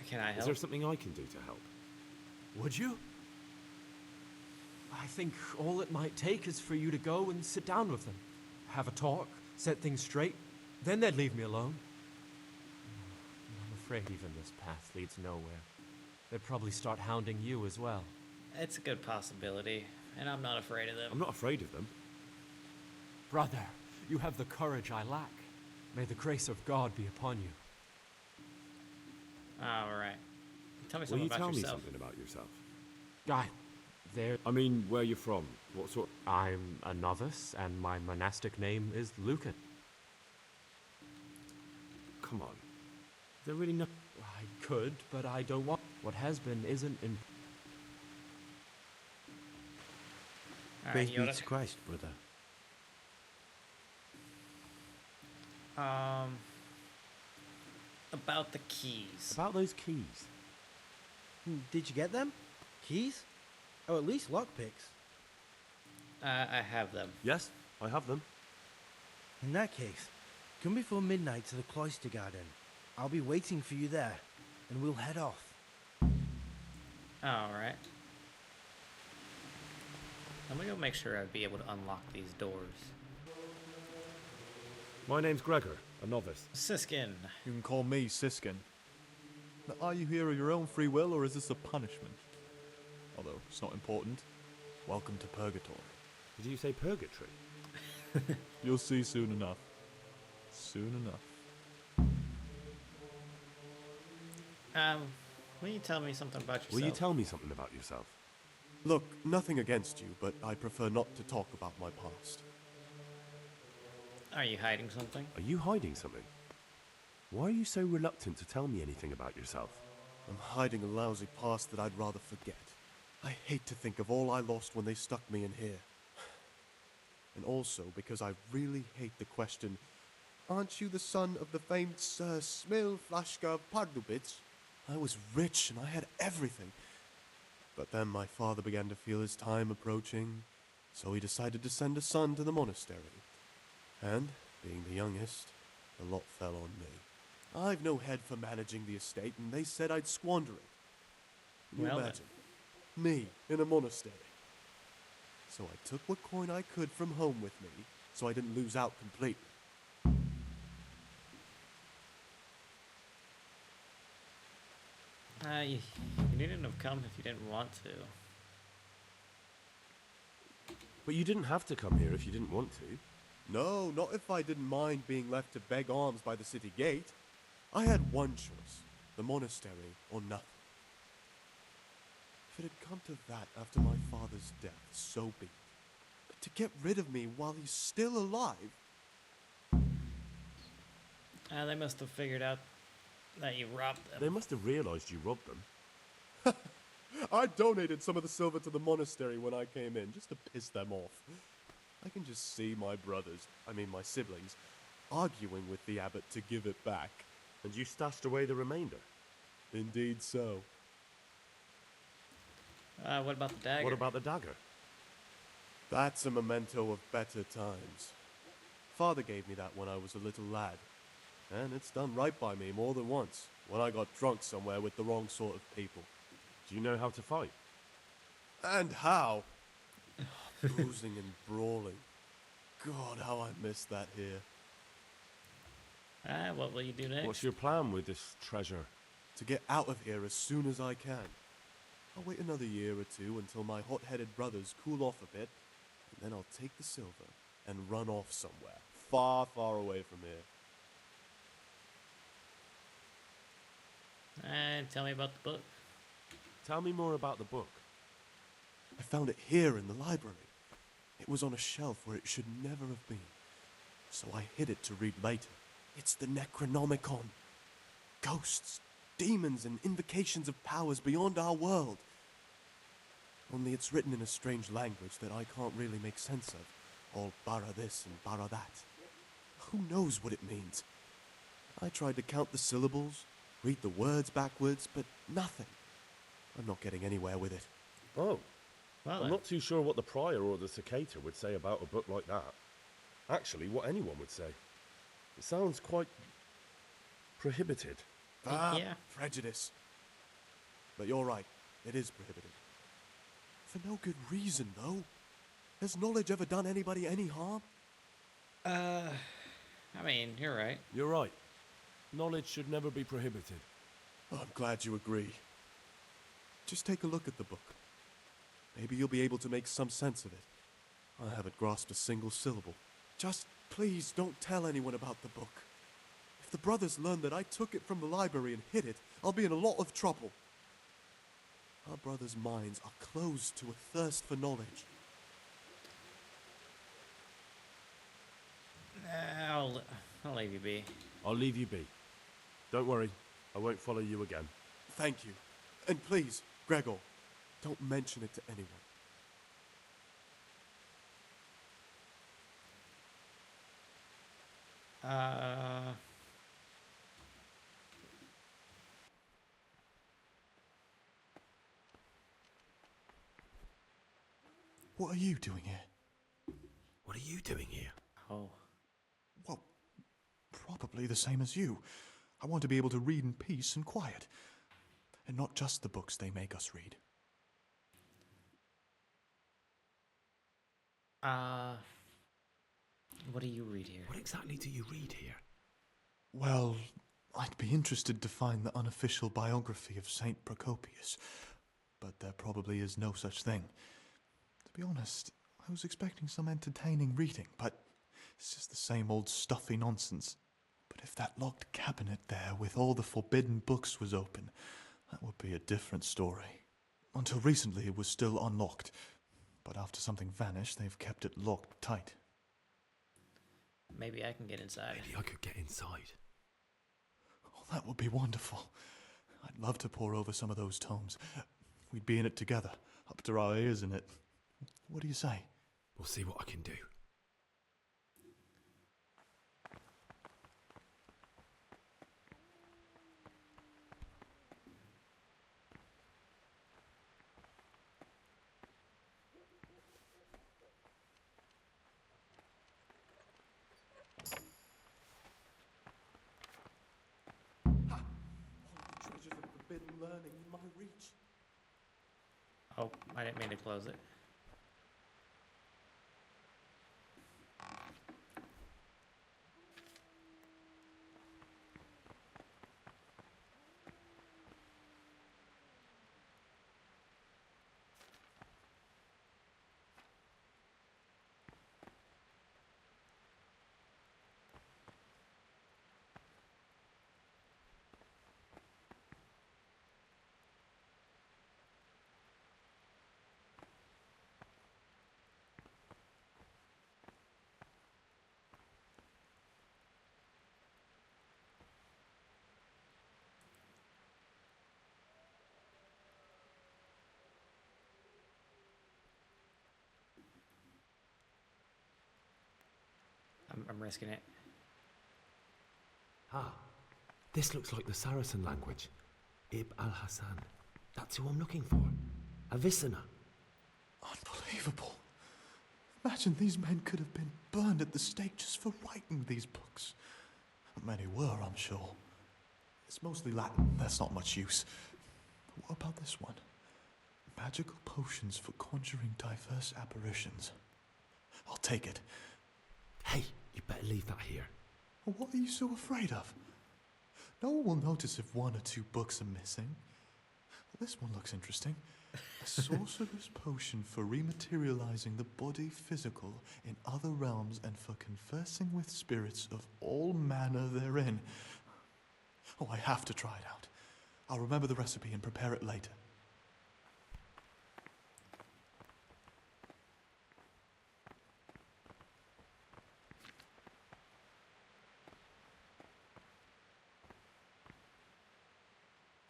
Can I help? Is there something I can do to help? Would you? I think all it might take is for you to go and sit down with them. Have a talk, set things straight. Then they'd leave me alone. I'm afraid even this path leads nowhere. They'd probably start hounding you as well. It's a good possibility, and I'm not afraid of them. I'm not afraid of them. Brother, you have the courage I lack. May the grace of God be upon you. All right. Tell me Will something you about tell me yourself. something about yourself? I mean, where you're from? What sort? I'm a novice, and my monastic name is Lucan. Come on. There really no. I could, but I don't want. What has been isn't in. Praise be to Christ, brother. About the keys. About those keys. Did you get them? Keys? Oh, at least lockpicks. I have them. Yes, I have them. In that case, come before midnight to the cloister garden. I'll be waiting for you there, and we'll head off. All right. I'm gonna go make sure I'd be able to unlock these doors. My name's Gregor, a novice. Siskin. You can call me Siskin. Now, are you here of your own free will, or is this a punishment? Although it's not important. Welcome to Purgatory. Did you say purgatory? You'll see soon enough. Soon enough. Will you tell me something about yourself? Will you tell me something about yourself? Look, nothing against you, but I prefer not to talk about my past. Are you hiding something? Are you hiding something? Why are you so reluctant to tell me anything about yourself? I'm hiding a lousy past that I'd rather forget. I hate to think of all I lost when they stuck me in here. And also because I really hate the question, aren't you the son of the famed Sir Smil Flashka Pardubits? I was rich and I had everything. But then my father began to feel his time approaching, so he decided to send a son to the monastery. And, being the youngest, the lot fell on me. I've no head for managing the estate, and they said I'd squander it. Can you imagine? Me, in a monastery. So I took what coin I could from home with me, so I didn't lose out completely. You needn't have come if you didn't want to. But you didn't have to come here if you didn't want to. No, not if I didn't mind being left to beg alms by the city gate. I had one choice, the monastery or nothing. If it had come to that after my father's death, so be it. But to get rid of me while he's still alive... They must have figured out that you robbed them. They must have realised you robbed them. I donated some of the silver to the monastery when I came in, just to piss them off. I can just see my my siblings, arguing with the abbot to give it back. And you stashed away the remainder? Indeed so. What about the dagger? What about the dagger? That's a memento of better times. Father gave me that when I was a little lad. And it's done right by me more than once, when I got drunk somewhere with the wrong sort of people. Do you know how to fight? And how? Boozing and brawling. God, how I miss that here. What will you do next? What's your plan with this treasure? To get out of here as soon as I can. I'll wait another year or two until my hot-headed brothers cool off a bit, and then I'll take the silver and run off somewhere, far, far away from here. And tell me about the book. Tell me more about the book. I found it here in the library. It was on a shelf where it should never have been. So I hid it to read later. It's the Necronomicon. Ghosts, demons, and invocations of powers beyond our world. Only it's written in a strange language that I can't really make sense of. All bara this and bara that. Who knows what it means? I tried to count the syllables, read the words backwards, but nothing. I'm not getting anywhere with it. Oh. Well, I'm not too sure what the prior or the cicada would say about a book like that. Actually, what anyone would say. It sounds quite prohibited. Yeah. Prejudice. But you're right, it is prohibited. For no good reason, though. Has knowledge ever done anybody any harm? I mean, you're right. You're right. Knowledge should never be prohibited. I'm glad you agree. Just take a look at the book. Maybe you'll be able to make some sense of it. I haven't grasped a single syllable. Just please don't tell anyone about the book. If the brothers learn that I took it from the library and hid it, I'll be in a lot of trouble. Our brothers' minds are closed to a thirst for knowledge. I'll leave you be. I'll leave you be. Don't worry, I won't follow you again. Thank you. And please, Gregor, don't mention it to anyone. What are you doing here? What are you doing here? Oh. Well, probably the same as you. I want to be able to read in peace and quiet. And not just the books they make us read. What do you read here? What exactly do you read here? Well, I'd be interested to find the unofficial biography of Saint Procopius, but there probably is no such thing. To be honest, I was expecting some entertaining reading, but it's just the same old stuffy nonsense. But if that locked cabinet there with all the forbidden books was open, that would be a different story. Until recently it was still unlocked, but after something vanished, they've kept it locked tight. Maybe I can get inside. Maybe I could get inside. Oh, that would be wonderful. I'd love to pore over some of those tomes. We'd be in it together, up to our ears in it. What do you say? We'll see what I can do. learning in my reach. Oh, I didn't mean to close it. I'm risking it. Ah, this looks like the Saracen language. Ibn al-Hassan. That's who I'm looking for. Avicenna. Unbelievable. Imagine these men could have been burned at the stake just for writing these books. Many were, I'm sure. It's mostly Latin, that's not much use. But what about this one? Magical potions for conjuring diverse apparitions. I'll take it. Hey, you better leave that here. What are you so afraid of? No one will notice if one or two books are missing. This one looks interesting. A sorcerer's potion for rematerializing the body physical in other realms and for conversing with spirits of all manner therein. Oh, I have to try it out. I'll remember the recipe and prepare it later.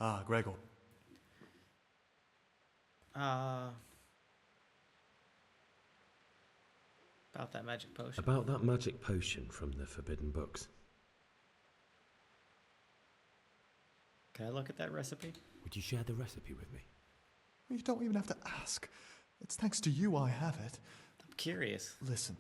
Ah, Gregor. About that magic potion. About that magic potion from the forbidden books. Can I look at that recipe? Would you share the recipe with me? You don't even have to ask. It's thanks to you I have it. I'm curious. Listen,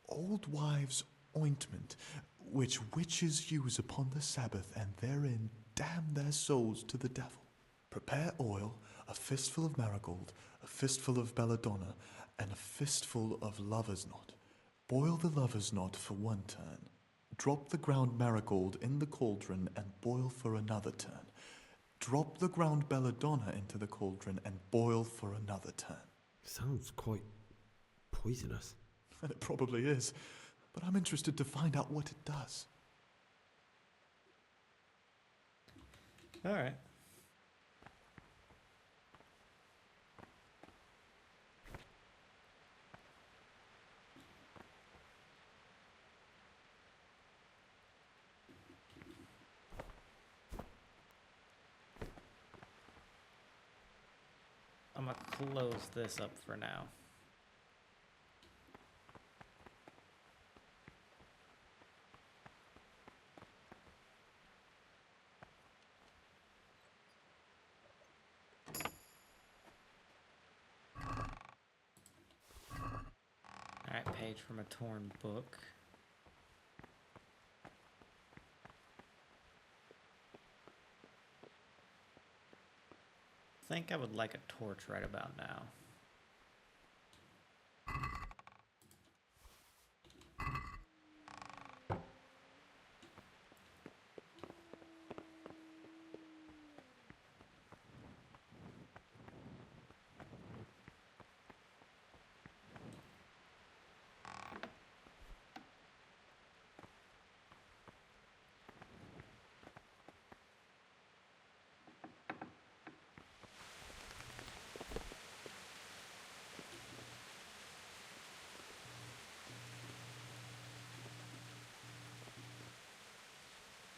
old wives' ointment, which witches use upon the Sabbath and therein damn their souls to the devil. Prepare oil, a fistful of marigold, a fistful of belladonna, and a fistful of lover's knot. Boil the lover's knot for one turn. Drop the ground marigold in the cauldron and boil for another turn. Drop the ground belladonna into the cauldron and boil for another turn. Sounds quite poisonous. And it probably is, but I'm interested to find out what it does. All right. I'm gonna close this up for now. Alright, page from a torn book. I think I would like a torch right about now.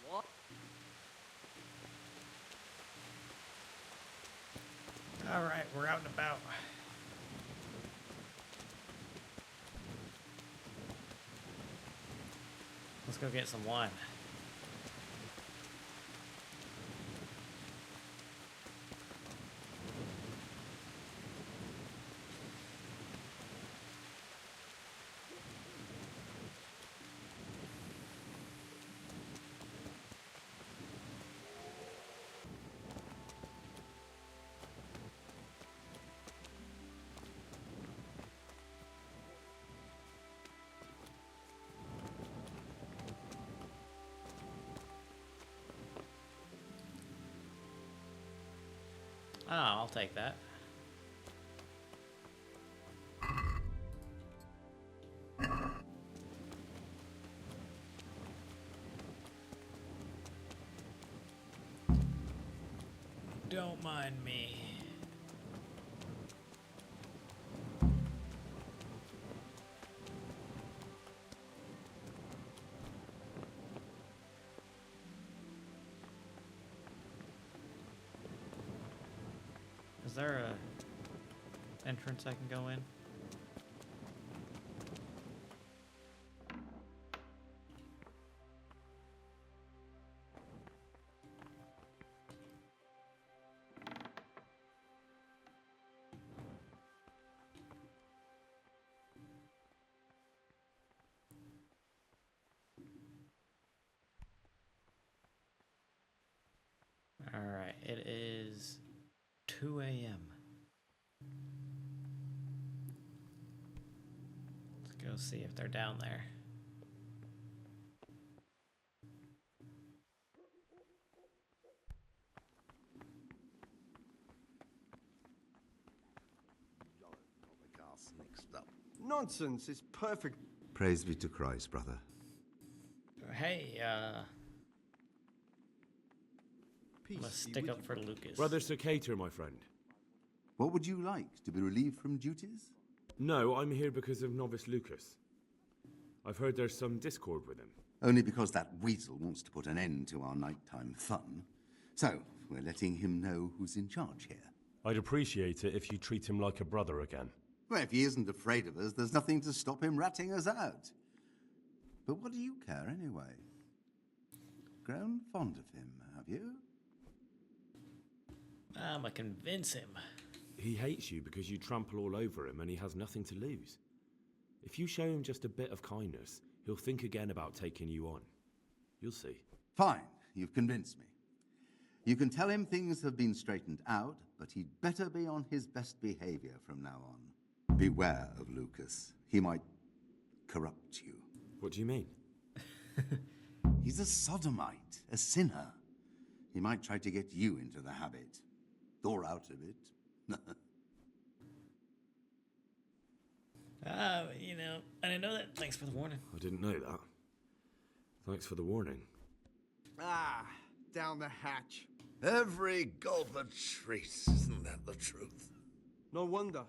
What? Alright, we're out and about. Let's go get some wine. Ah, I'll take that. Don't mind me. Is there a entrance I can go in? Alright, it is 2 a.m. Let's go see if they're down there. Nonsense, it's perfect. Praise be to Christ, brother. Hey, Peace let's be stick with up you. for Lucas. Brother Cicator, my friend. What would you like? To be relieved from duties? No, I'm here because of Novice Lucas. I've heard there's some discord with him. Only because that weasel wants to put an end to our nighttime fun. So, we're letting him know who's in charge here. I'd appreciate it if you treat him like a brother again. Well, if he isn't afraid of us, there's nothing to stop him ratting us out. But what do you care anyway? Grown fond of him, have you? I'ma convince him. He hates you because you trample all over him and he has nothing to lose. If you show him just a bit of kindness, he'll think again about taking you on. You'll see. Fine, you've convinced me. You can tell him things have been straightened out, but he'd better be on his best behavior from now on. Beware of Lucas. He might corrupt you. What do you mean? He's a sodomite, a sinner. He might try to get you into the habit. Or out of it. You know, I didn't know that. Thanks for the warning. I didn't know that. Thanks for the warning. Ah, down the hatch. Every gulp a treat, isn't that the truth? No wonder.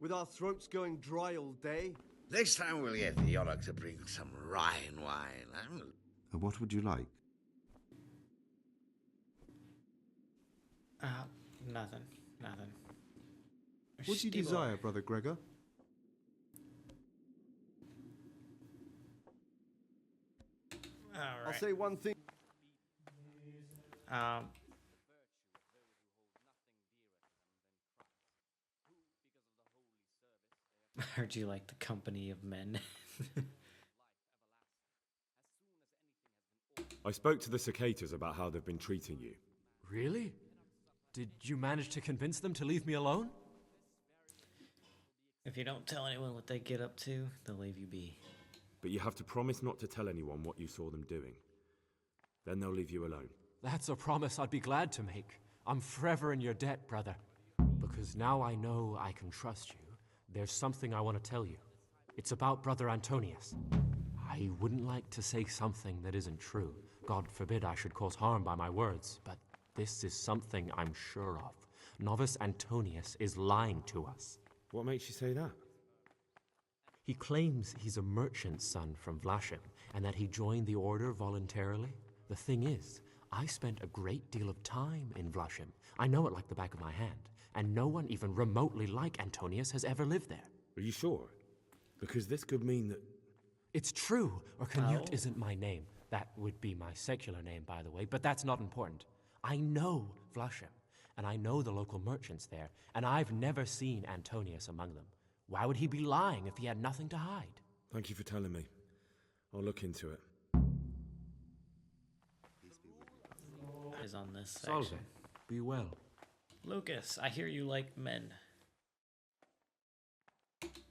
With our throats going dry all day. Next time we'll get the Yonok to bring some Rhine wine. What would you like? Nothing. What do you desire, Brother Gregor? Alright. I'll say one thing. I heard you like the company of men. I spoke to the cicadas about how they've been treating you. Really? Did you manage to convince them to leave me alone? If you don't tell anyone what they get up to, they'll leave you be. But you have to promise not to tell anyone what you saw them doing. Then they'll leave you alone. That's a promise I'd be glad to make. I'm forever in your debt, brother. Because now I know I can trust you, there's something I want to tell you. It's about Brother Antonius. I wouldn't like to say something that isn't true. God forbid I should cause harm by my words, but this is something I'm sure of. Novice Antonius is lying to us. What makes you say that? He claims he's a merchant's son from Vlashim, and that he joined the order voluntarily. The thing is, I spent a great deal of time in Vlashim. I know it like the back of my hand, and no one even remotely like Antonius has ever lived there. Are you sure? Because this could mean that... It's true, or Canute isn't my name. That would be my secular name, by the way, but that's not important. I know Vlashim, and I know the local merchants there, and I've never seen Antonius among them. Why would he be lying if he had nothing to hide? Thank you for telling me. I'll look into it. Is on this section. Salve. Be well. Lucas, I hear you like men.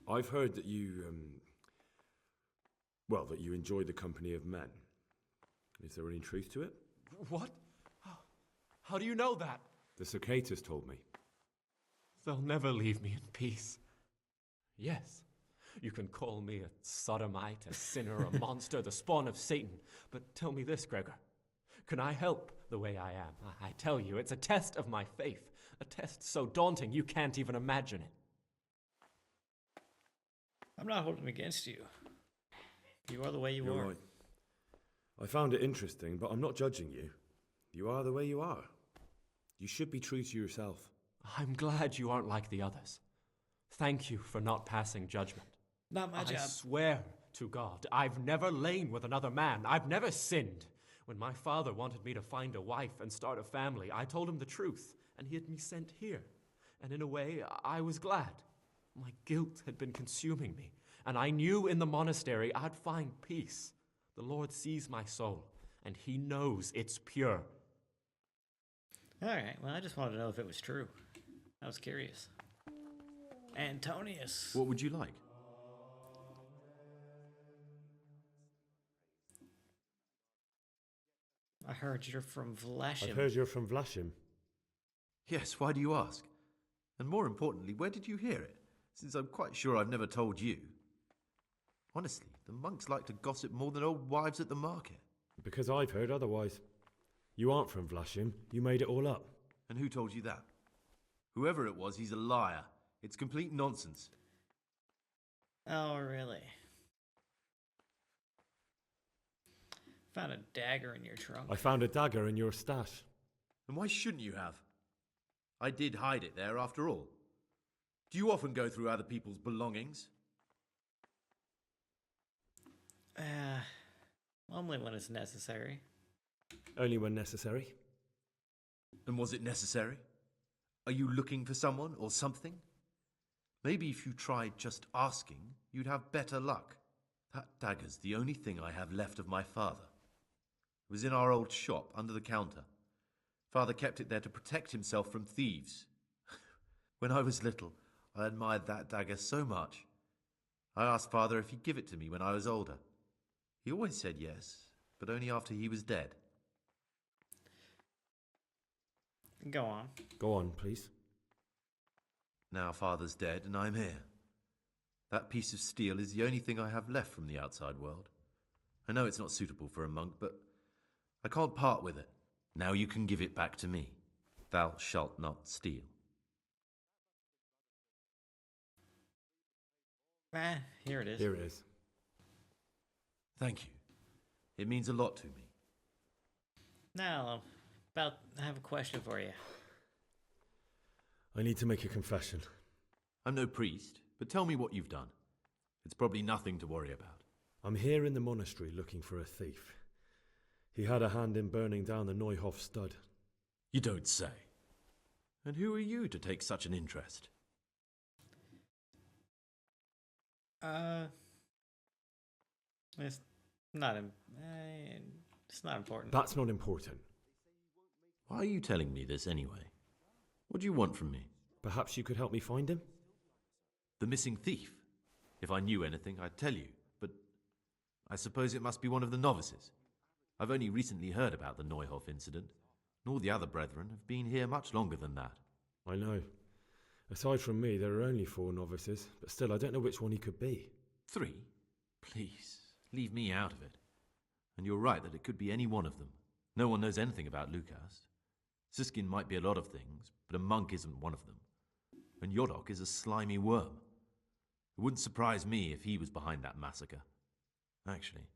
I've heard that you, well, that you enjoy the company of men. Is there any truth to it? What? How do you know that? The cicadas told me. They'll never leave me in peace. Yes, you can call me a sodomite, a sinner, a monster, the spawn of Satan. But tell me this, Gregor. Can I help the way I am? I tell you, it's a test of my faith. A test so daunting you can't even imagine it. I'm not holding against you. You are the way You're are. right. I found it interesting, but I'm not judging you. You are the way you are. You should be true to yourself. I'm glad you aren't like the others. Thank you for not passing judgment. Not my job. I swear to God, I've never lain with another man. I've never sinned. When my father wanted me to find a wife and start a family, I told him the truth, and he had me sent here. And in a way, I was glad. My guilt had been consuming me, and I knew in the monastery I'd find peace. The Lord sees my soul, and he knows it's pure. All right, well, I just wanted to know if it was true. I was curious. Antonius. What would you like? I heard you're from Vlashim. I've heard you're from Vlashim. Yes, why do you ask? And more importantly, where did you hear it? Since I'm quite sure I've never told you. Honestly, the monks like to gossip more than old wives at the market. Because I've heard otherwise. You aren't from Vlashim. You made it all up. And who told you that? Whoever it was, he's a liar. It's complete nonsense. Oh, really? Found a dagger in your trunk. I found a dagger in your stash. And why shouldn't you have? I did hide it there after all. Do you often go through other people's belongings? Only when it's necessary. Only when necessary. And was it necessary? Are you looking for someone or something? Maybe if you tried just asking, you'd have better luck. That dagger's the only thing I have left of my father. It was in our old shop, under the counter. Father kept it there to protect himself from thieves. When I was little, I admired that dagger so much. I asked Father if he'd give it to me when I was older. He always said yes, but only after he was dead. Go on. Go on, please. Now Father's dead and I'm here. That piece of steel is the only thing I have left from the outside world. I know it's not suitable for a monk, but I can't part with it. Now you can give it back to me. Thou shalt not steal. Here it is. Here it is. Thank you. It means a lot to me. Now, I have a question for you. I need to make a confession. I'm no priest, but tell me what you've done. It's probably nothing to worry about. I'm here in the monastery looking for a thief. He had a hand in burning down the Neuhof stud. You don't say. And who are you to take such an interest? It's not. It's not important. That's not important. Why are you telling me this anyway? What do you want from me? Perhaps you could help me find him? The missing thief? If I knew anything, I'd tell you, but I suppose it must be one of the novices. I've only recently heard about the Neuhof incident, and all the other brethren have been here much longer than that. I know. Aside from me, there are only 4 novices, but still, I don't know which one he could be. 3? Please, leave me out of it. And you're right that it could be any one of them. No one knows anything about Lukas. Siskin might be a lot of things, but a monk isn't one of them. And Yodok is a slimy worm. It wouldn't surprise me if he was behind that massacre. Actually,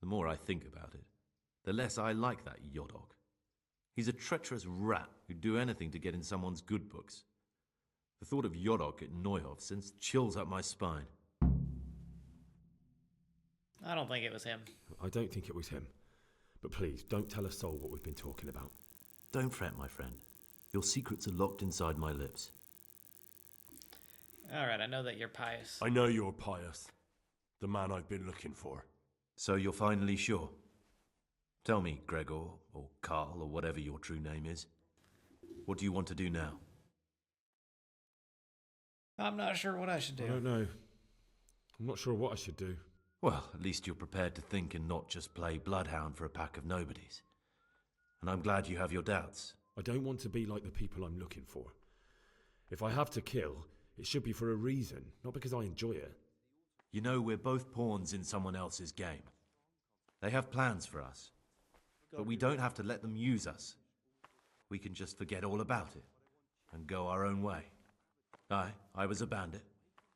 the more I think about it, the less I like that Yodok. He's a treacherous rat who'd do anything to get in someone's good books. The thought of Yodok at Neuhof sends chills up my spine. I don't think it was him. I don't think it was him. But please, don't tell a soul what we've been talking about. Don't fret, my friend. Your secrets are locked inside my lips. Alright, I know that you're Pious. I know you're Pious. The man I've been looking for. So you're finally sure? Tell me, Gregor, or Carl, or whatever your true name is. What do you want to do now? I'm not sure what I should do. I don't know. I'm not sure what I should do. Well, at least you're prepared to think and not just play bloodhound for a pack of nobodies. And I'm glad you have your doubts. I don't want to be like the people I'm looking for. If I have to kill, it should be for a reason, not because I enjoy it. You know, we're both pawns in someone else's game. They have plans for us, but we don't have to let them use us. We can just forget all about it and go our own way. I was a bandit,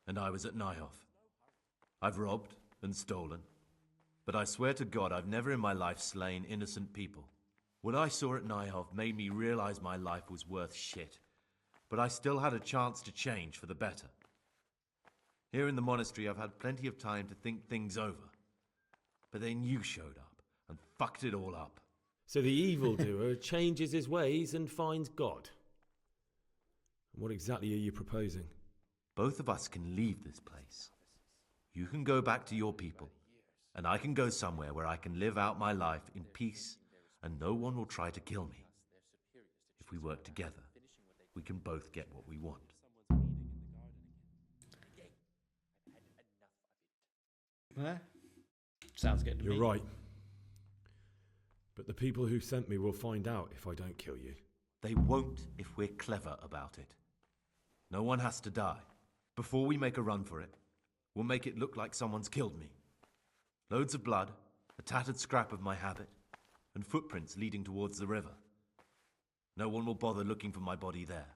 and I was at Nyhoff. I've robbed and stolen, but I swear to God I've never in my life slain innocent people. What I saw at Nyhoff made me realize my life was worth shit, but I still had a chance to change for the better. Here in the monastery I've had plenty of time to think things over, but then you showed up and fucked it all up. So the evildoer changes his ways and finds God. What exactly are you proposing? Both of us can leave this place. You can go back to your people, and I can go somewhere where I can live out my life in peace and no one will try to kill me. If we work together, we can both get what we want. Huh? Sounds good to me. You're right. But the people who sent me will find out if I don't kill you. They won't if we're clever about it. No one has to die. Before we make a run for it, we'll make it look like someone's killed me. Loads of blood, a tattered scrap of my habit, and footprints leading towards the river. No one will bother looking for my body there.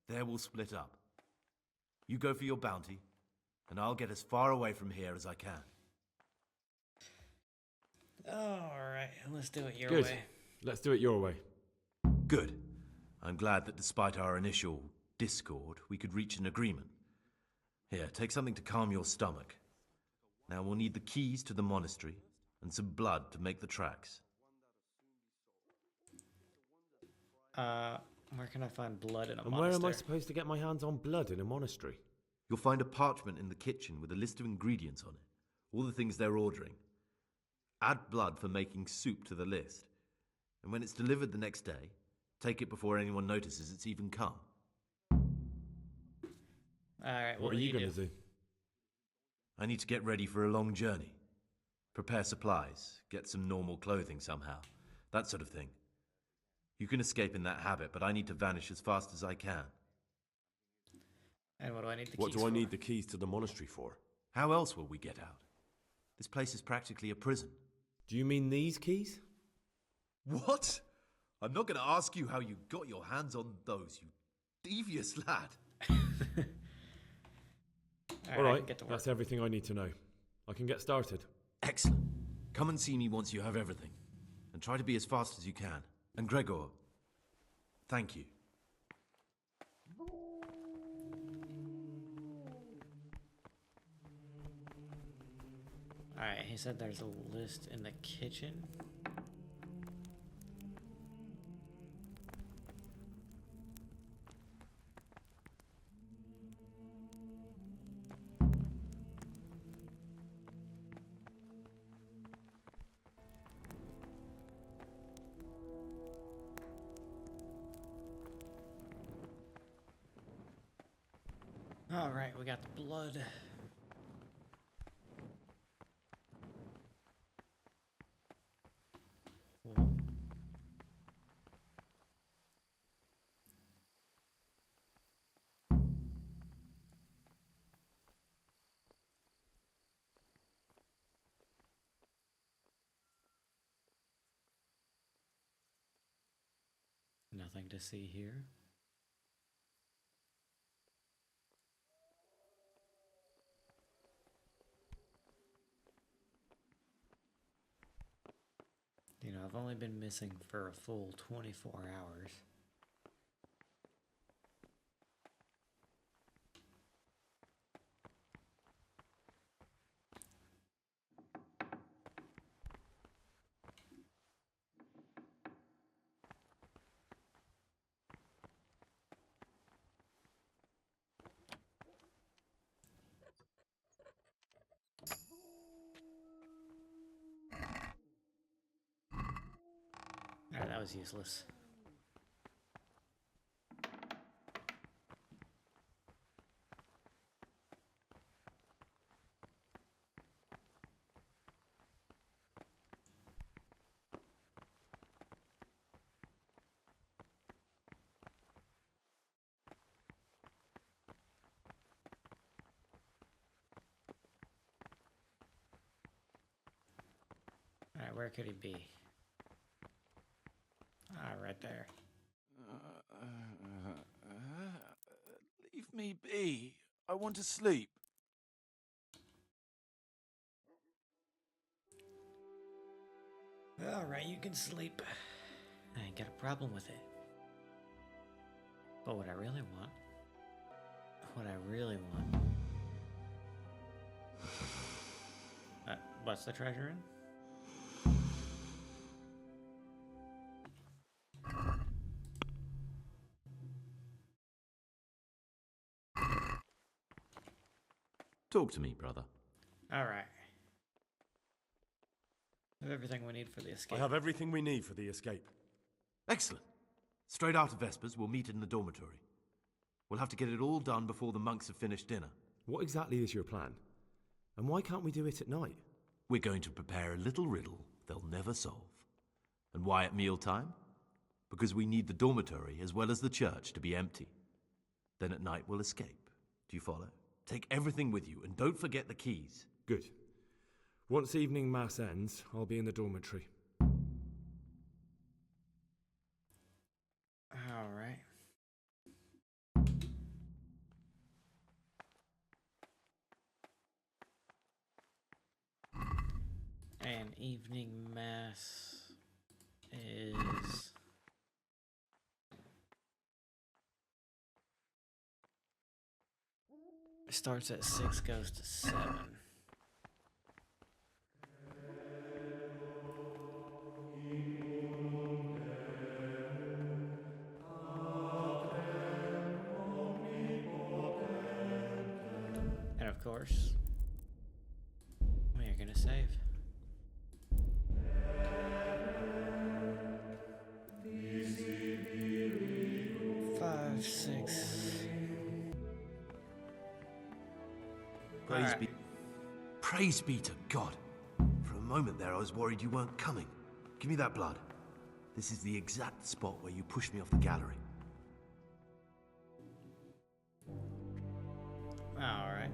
There we'll split up. You go for your bounty, and I'll get as far away from here as I can. Alright, let's do it your Good. way. Let's do it your way. Good. I'm glad that despite our initial discord, we could reach an agreement. Here, take something to calm your stomach. Now we'll need the keys to the monastery and some blood to make the tracks. Where can I find blood in a And monastery? where am I supposed to get my hands on blood in a monastery? You'll find a parchment in the kitchen with a list of ingredients on it, all the things they're ordering. Add blood for making soup to the list, and when it's delivered the next day, take it before anyone notices it's even come. Alright, What are you going to do? I need to get ready for a long journey. Prepare supplies, get some normal clothing somehow, that sort of thing. You can escape in that habit, but I need to vanish as fast as I can. And what do I need the What keys do I for? need the keys to the monastery for? How else will we get out? This place is practically a prison. Do you mean these keys? What? I'm not going to ask you how you got your hands on those, you devious lad. All right, that's everything I need to know. I can get started. Excellent. Come and see me once you have everything. And try to be as fast as you can. And Gregor, thank you. Alright, he said there's a list in the kitchen. Alright, we got the blood. Nothing to see here. You know, I've only been missing for a full 24 hours. Alright, that was useless. Alright, where could he be? Ah, right there. Leave me be. I want to sleep. Alright, you can sleep. I ain't got a problem with it. But what I really want... what's the treasure in? Talk to me, brother. Alright. We have everything we need for the escape. I have everything we need for the escape. Excellent. Straight after Vespers, we'll meet in the dormitory. We'll have to get it all done before the monks have finished dinner. What exactly is your plan? And why can't we do it at night? We're going to prepare a little riddle they'll never solve. And why at mealtime? Because we need the dormitory as well as the church to be empty. Then at night we'll escape. Do you follow? Take everything with you and don't forget the keys. Good. Once evening mass ends, I'll be in the dormitory. Alright. And evening mass is... starts at 6, goes to 7. And of course, we are gonna save. Five, 6. Praise be to God. For a moment there, I was worried you weren't coming. Give me that blood. This is the exact spot where you pushed me off the gallery. Alright.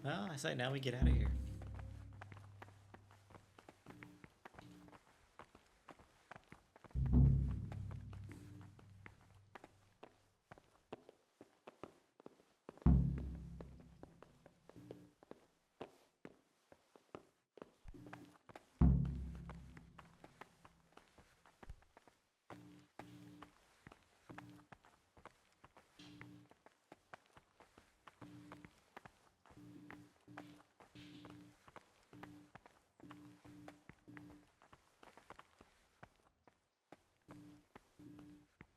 Well, I say now we get out of here.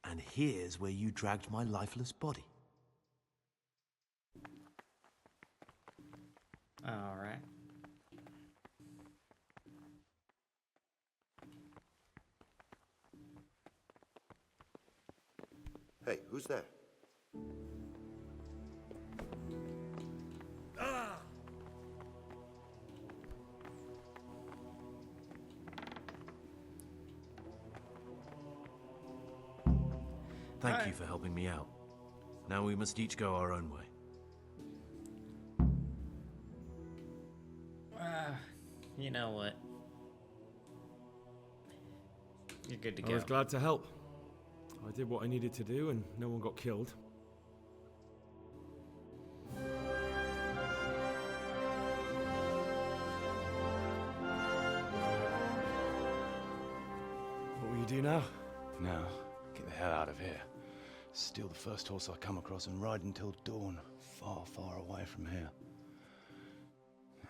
And here's where you dragged my lifeless body. Alright. Hey, who's there? Thank you for helping me out. Now we must each go our own way. You know what? You're good to go. I was glad to help. I did what I needed to do and no one got killed. What will you do now? Now, get the hell out of here. Steal the first horse I come across and ride until dawn, far, far away from here.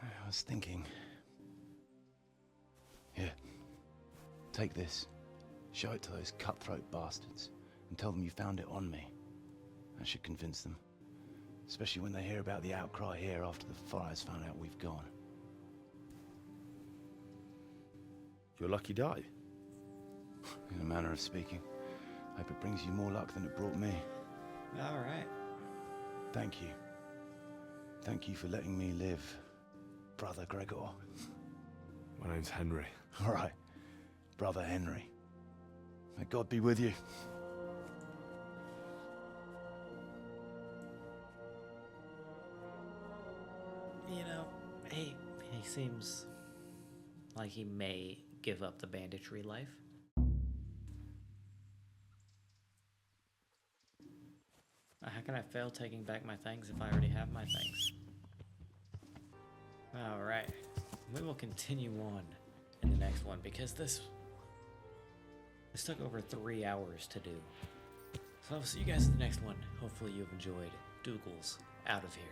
I was thinking... Here, take this. Show it to those cutthroat bastards and tell them you found it on me. That should convince them. Especially when they hear about the outcry here after the Friars found out we've gone. Your lucky die? In a manner of speaking. Hope it brings you more luck than it brought me. Alright. Thank you. Thank you for letting me live. Brother Gregor? My name's Henry. All right, Brother Henry. May God be with you. You know, he seems like he may give up the banditry life. How can I fail taking back my things if I already have my things? Alright, we will continue on in the next one because this took over 3 hours to do. So I'll see you guys in the next one. Hopefully you've enjoyed Dougal's out of here.